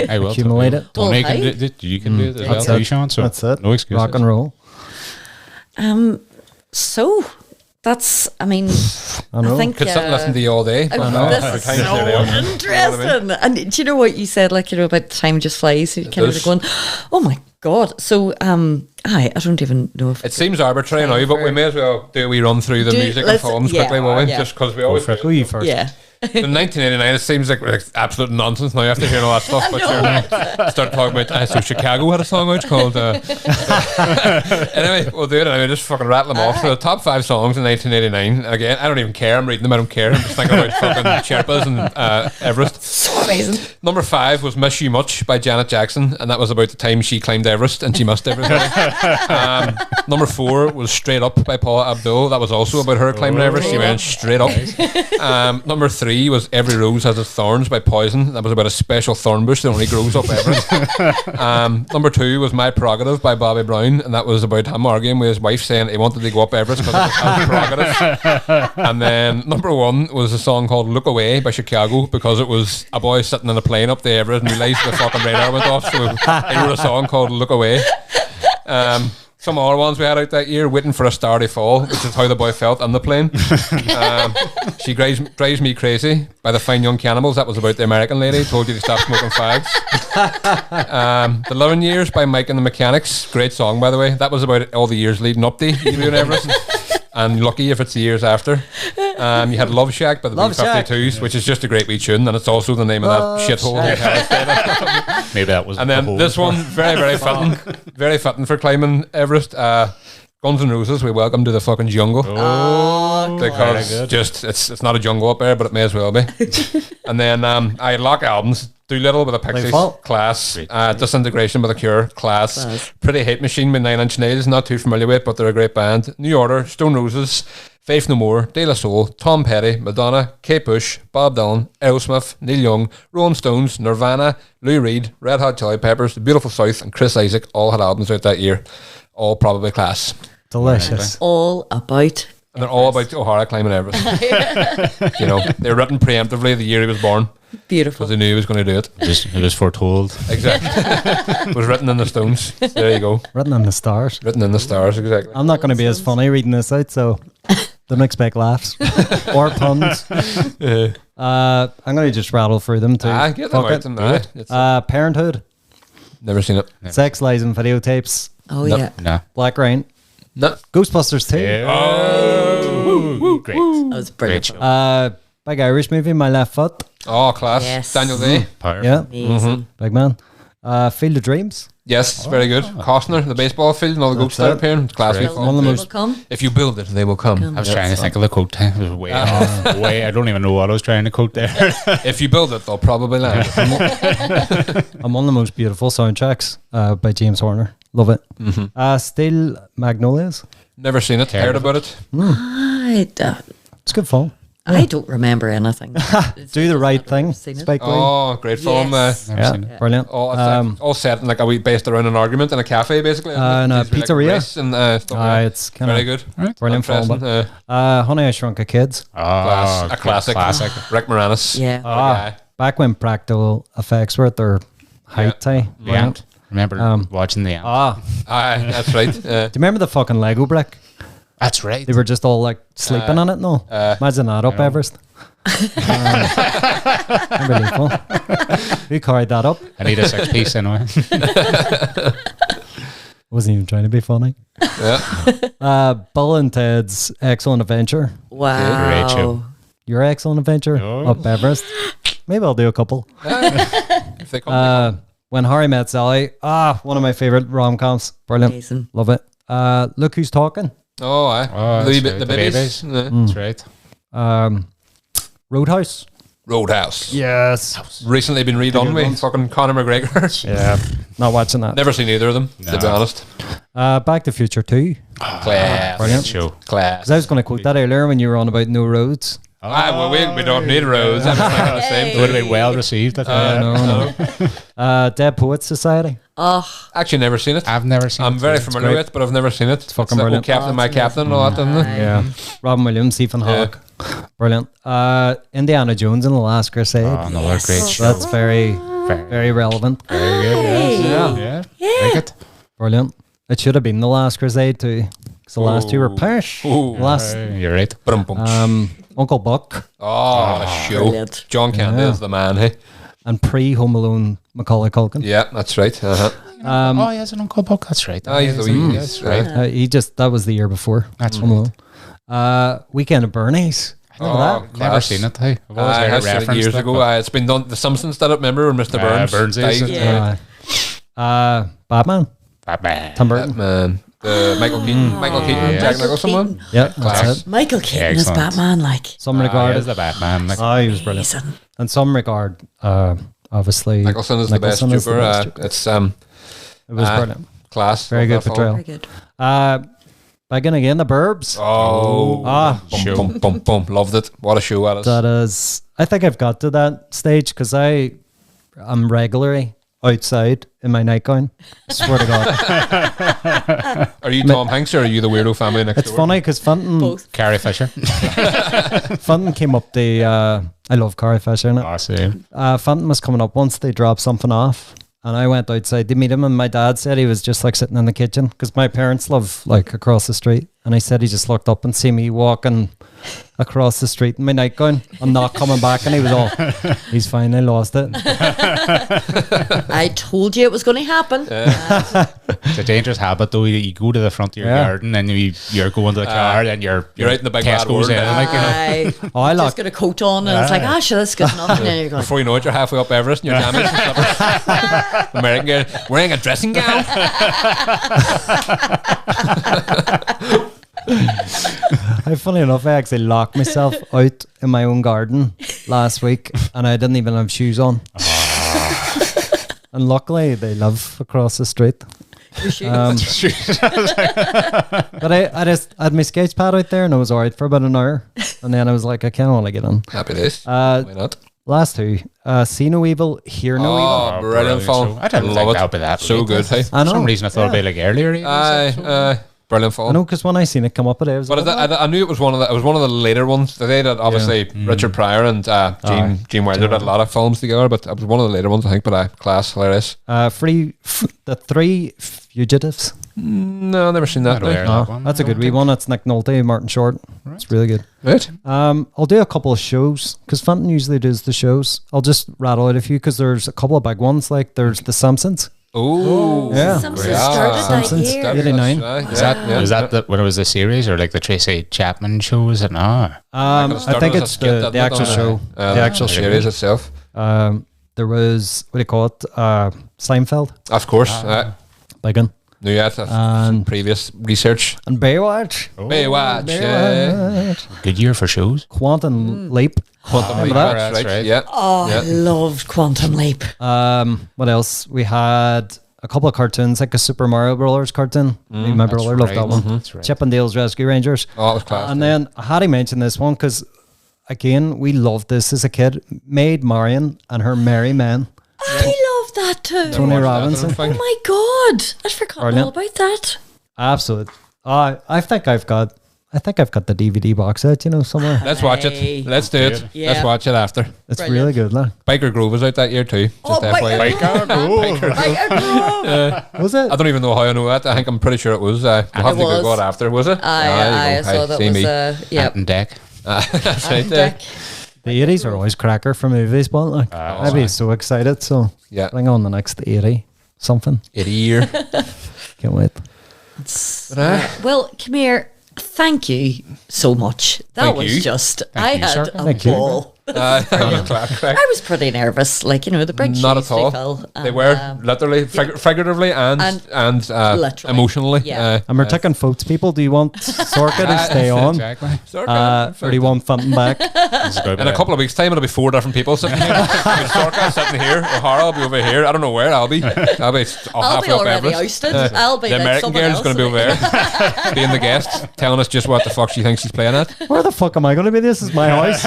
I will accumulate it. Tony Well, can hey. do it. You can do it as That's well, it. too, Sean. So That's it. no excuses. Rock and roll. So that's, I mean, I know. think Could sit and listen to you all day. this is so interesting. And do you know what you said, like, you know, about time just flies? You kind of does. going, oh my God. So, I don't even know if It seems arbitrary now, but we may as well do a wee run through the music and let's- films yeah, quickly, will we? yeah. Just because we always. Go you first. yeah. In 1989, it seems like absolute nonsense now after hearing all that stuff. But sure, start talking about. So Chicago had a song out called. Anyway, we'll do it anyway. Just fucking rattle them off. So the top 5 songs in 1989. Again, I don't even care. I'm reading them. I don't care. I'm just thinking about fucking Sherpas and Everest. So amazing. Number 5 was "Miss You Much" by Janet Jackson, and that was about the time she climbed Everest and she missed everybody. Number 4 was "Straight Up" by Paula Abdul. That was also about her climbing Everest. She went straight up. Number 3 was "Every Rose Has Its Thorns" by Poison. That was about a special thorn bush that only grows up Everest. Number 2 was "My Prerogative" by Bobby Brown, and that was about him arguing with his wife saying he wanted to go up Everest because it was his prerogative. And then number 1 was a song called "Look Away" by Chicago, because it was a boy sitting in a plane up the Everest and realised the fucking radar went off, so he wrote a song called "Look Away." Some other ones we had out that year: "Waiting for a Star to Fall," which is how the boy felt on the plane. "She Drives Me Crazy" by the Fine Young Cannibals. That was about the American lady who told you to stop smoking fags. "The Loving Years" by Mike and the Mechanics. Great song, by the way. That was about all the years leading up to you doing Everest. And "Lucky If It's the Years After." You had "Love Shack" by the Love Shack. B-52s, which is just a great wee tune, and it's also the name of that shithole. Maybe that was. And the then whole this one, very fitting for climbing Everest. Guns N' Roses, "We Welcome to the Fucking Jungle." Because very good. just it's not a jungle up there, but it may as well be. And then I had lock albums: "Doolittle" with the Pixies, Fall. class. "Disintegration" with the Cure, class. "Pretty Hate Machine" with Nine Inch Nails, not too familiar with, but they're a great band. "New Order," Stone Roses, "Faith No More," De La Soul, Tom Petty, Madonna, Kate Bush, Bob Dylan, Aerosmith, Neil Young, Rolling Stones, Nirvana, Lou Reed, Red Hot Chili Peppers, The Beautiful South, and Chris Isaak all had albums out that year. All probably class. Delicious. All about. And they're all about O'Hara climbing Everest. You know, they were written preemptively the year he was born Beautiful. because they knew he was going to do it. It was foretold. Exactly. It was written in the stones. There you go. Written on the stars. Written in the stars, exactly. I'm not going to be as funny reading this out, so don't expect laughs or puns. I'm going to just rattle through them too. Get them Fuck out it. them now. It's Parenthood Never seen it. Sex, Lies and Videotapes. Oh, Nope. yeah. No. Black Rain. No. Ghostbusters 2. Oh, great. That was Great brilliant. show. Big Irish movie, My Left Foot. Oh, class. Yes. Daniel Day. Powerful. Yeah, Amazing. big man. Field of Dreams. Yes, very good. Costner, the baseball field, and all the That's ghosts that it. appear. Class. Great. One of the They most- will come. If you build it, they will come. I was trying to think of the quote. It was way off. Way. I don't even know what I was trying to quote there. If you build it, they'll probably land. And one of the most beautiful soundtracks by James Horner. Love it. Still Magnolias. Never seen it. Heard about it. It's good fun. I don't remember anything. Do the Right Thing. Seen it. Spike Lee. Oh, great film. Yes. Never Yeah, seen it. brilliant. All set in like a wee based around an argument in a cafe, basically. isn't it? in a These were, like, pizzeria. race and stuff like that. It's kind Very of good. brilliant film. Interesting. Honey, I Shrunk a Kids. Oh, A classic. Rick Moranis. Yeah. guy. Back when practical effects were at their height. The Brilliant. Ant. Remember watching the Ant? Aye, that's right. Do you remember the fucking Lego brick? That's right. They were just all like sleeping on it. No, imagine that up Everest. Unbelievable. Who carried that up? I need a 6-piece anyway. Wasn't even trying to be funny. Yeah. Bill and Ted's Excellent Adventure. Wow. Great show. Your Excellent Adventure Oh. up Everest. Maybe I'll do a couple. If they come, they come. When Harry Met Sally. One of my favorite rom-coms. Brilliant. Amazing. Love it. Look Who's Talking. Oh, aye. Oh, the, that's right. the The babies. babies. That's right. Roadhouse. Roadhouse. Yes. Recently been redone good with ones. fucking Conor McGregor. Yeah. Not watching that. Never seen either of them, to be No. honest. Back to Future 2. Class. Brilliant. Show. Class. Because I was going to quote that earlier when you were on about no roads. Aye, well, we don't need roads. I'm just thinking the same It would thing. have been well received. I think. No. Dead Poets Society. Oh, Actually, never seen it. I've never seen I'm it. very It's familiar great. with it, but I've never seen it. It's fucking the brilliant. Captain, my it's Captain, and all that, isn't it? Yeah. Robin Williams, Ethan Hawke. Brilliant. Indiana Jones and the Last Crusade. Oh, another great show. That's very, Very, very relevant. very good. Yes. Yeah. Like it. Brilliant. It should have been the Last Crusade too. Because the last two were pish. Ooh. Last, You're right. Uncle Buck Oh, what a show. brilliant. John Candy Yeah. is the man, hey? and pre-Home Alone Macaulay Culkin. Yeah, that's right. Uh-huh. Oh, he has an Uncle Buck. That's right. Ah, he's the wee. That's Yes, right. That was the year before. That's Home Alone. Weekend at Bernie's. Remember that? Never class. seen it. Hey. I've always I heard have a seen it reference years to ago. but- It's been done. The Simpsons did it. Remember when Mr. Burns Burns is died? it? Yeah. Batman. Batman. Tim Burton. Batman. Michael Keaton. Michael Keaton. Yeah. Jack Nicholson one. Yeah, that's Class. it. Michael Keaton is Excellent. Batman, like. Some regard. Is the Batman. Like, He was brilliant. Amazing. And some regard, obviously, Nicholson is the best Nicholson Joker. is the best Joker. It's It was brilliant. class. Very Love good that film. portrayal. Very good. Back again, The Burbs. Oh, bum, Show. bum, bum, bum. Loved it. What a show that is. That is, I think I've got to that stage because I'm regularly outside in my nightgown. Swear to God. Are you Tom Hanks or are you the weirdo family next It's door? funny because Fenton Carrie Fisher. came up the, I love Carrie Fisher, innit? Awesome. Fenton was coming up once they dropped something off. And I went outside to meet him, and my dad said he was just like sitting in the kitchen because my parents live like across the street. And he said he just looked up and see me walking across the street in my nightgown and not coming back. And he was all, he's fine, I lost it. I told you it was going to happen. It's a dangerous habit though. You go to the front of your Yeah. garden and you're going to the car and you're out in the big bad Tesco's world. in, like, you know. Oh, I just locked got a coat on and it's like, sure, that's good enough. And then you're going, Before you know it, you're halfway up Everest and you're damaged and slippers. American girl wearing a dressing gown. Funny enough, I actually locked myself out in my own garden last week and I didn't even have shoes on. And luckily, they live across the street. your shoes. But I just had my sketch pad out there and I was alright for about an hour. And then I was like, I can't want to get in. Happy days. Uh, Why not? Last two, See No Evil, Hear No Evil. Oh, brilliant film. show. I didn't Love think it. that would be that So late. good, hey? I For some know. reason I thought it'd be like earlier. even. Brilliant I film. know, because when I seen it come up today, I was But like, I knew it was one of the later ones. They did obviously Richard Pryor and Gene Wilder did a lot of films together, but it was one of the later ones I think. But class, hilarious. The Three Fugitives. No, never seen that. Not aware No. of that one. That's a good wee one. That's Nick Nolte, Martin Short. It's really good. Right. I'll do a couple of shows because Fenton usually does the shows. I'll just rattle out a few because there's a couple of big ones. Like there's The Simpsons. Oh, Yeah. Simpsons great. started that Simpsons. year. 89. Was that when it was the series or like the Tracy Chapman show? Was it now? I think it's the actual show. The actual show. series itself. There was, what do you call it? Seinfeld. Of course. Big one. No, yeah, that's And- previous research. And Baywatch. Baywatch. Good year for shows. Quantum Leap. Quantum Leap. that? That's That's right. right. Yeah. Oh, I Yeah. loved Quantum Leap. What else? We had a couple of cartoons, like a Super Mario Brothers cartoon. Me and my That's brother loved right. that one. That's right. Chip and Dale's Rescue Rangers. Oh, it was class. And then I had to mention this one because, again, we loved this as a kid. Maid Marian and her Merry Men. I love that too. Tony Watched that Robinson. other thing. Oh my God. I'd forgotten Brilliant. all about that. Absolute. I think I've got the DVD box set, somewhere. Let's watch Hey. it. Let's do it. Yeah. Let's watch it after. It's Brilliant. really good, like. Biker Grove was out that year too. Just Oh, FYI. Was it? I don't even know how I know that. I think I'm pretty sure it was. You'll have to was. Google it after. Was it? I There you go. saw that see was me. yeah. Ant and Deck. That's right. Deck. The 80s are always cracker for movies, but like, I'd be so excited. So Yeah. bring on the next 80 something. 80 year. Can't wait. Well, come here. Thank you so much. That Thank was you. just, Thank I you, had sir. a Thank you. ball. I was pretty nervous, like, the big Not shoes at all. they fill. They and, were literally, figuratively, and literally. emotionally. Yeah. And we're taking votes, people. Do you want Sorka to stay on? Exactly. Or do you want Fenton back? In a couple of weeks' time, it'll be 4 different people sitting here. I'll be Sorka sitting here. O'Hara will be over here. I don't know where I'll be. I'll be I'll be halfway up already Everest. ousted. I'll be The like American someone girl is else. going to be over there, being the guest, telling us just what the fuck she thinks she's playing at. Where the fuck am I going to be? This is my house.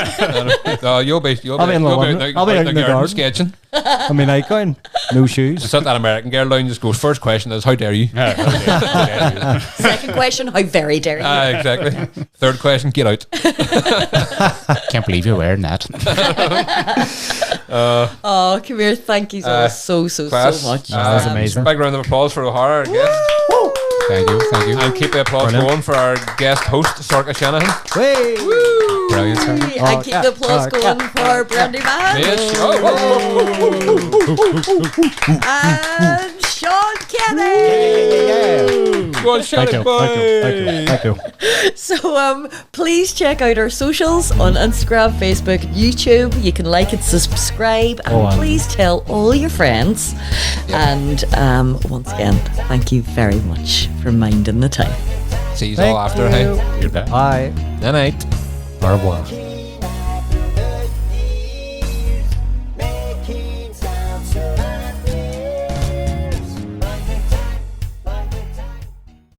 You'll be I'll be in you'll London. I'll be out in the garden. sketching. I mean, icon. No shoes. Just sit that American girl down and just goes, first question is, how dare you? Second question, how very dare you? Exactly. Third question, get out. Can't believe you're wearing that. Oh, come here. Thank you so Class. much. That was amazing. Big round of applause for O'Hara, our guest. Thank you. Thank you. And keep the applause Brilliant. going for our guest host, Sorka Shanahan. Hey. Brilliant, sir. And keep the applause going for Brandy Man Yes. and Sean Kenny. Go on, shout Thank it, you. boy. Thank you. So please check out our socials on Instagram, Facebook, YouTube. You can like and subscribe, and please tell all your friends. And once again, thank you very much for minding the time. See you all after, hey. You're back. Bye. Good night. Au revoir.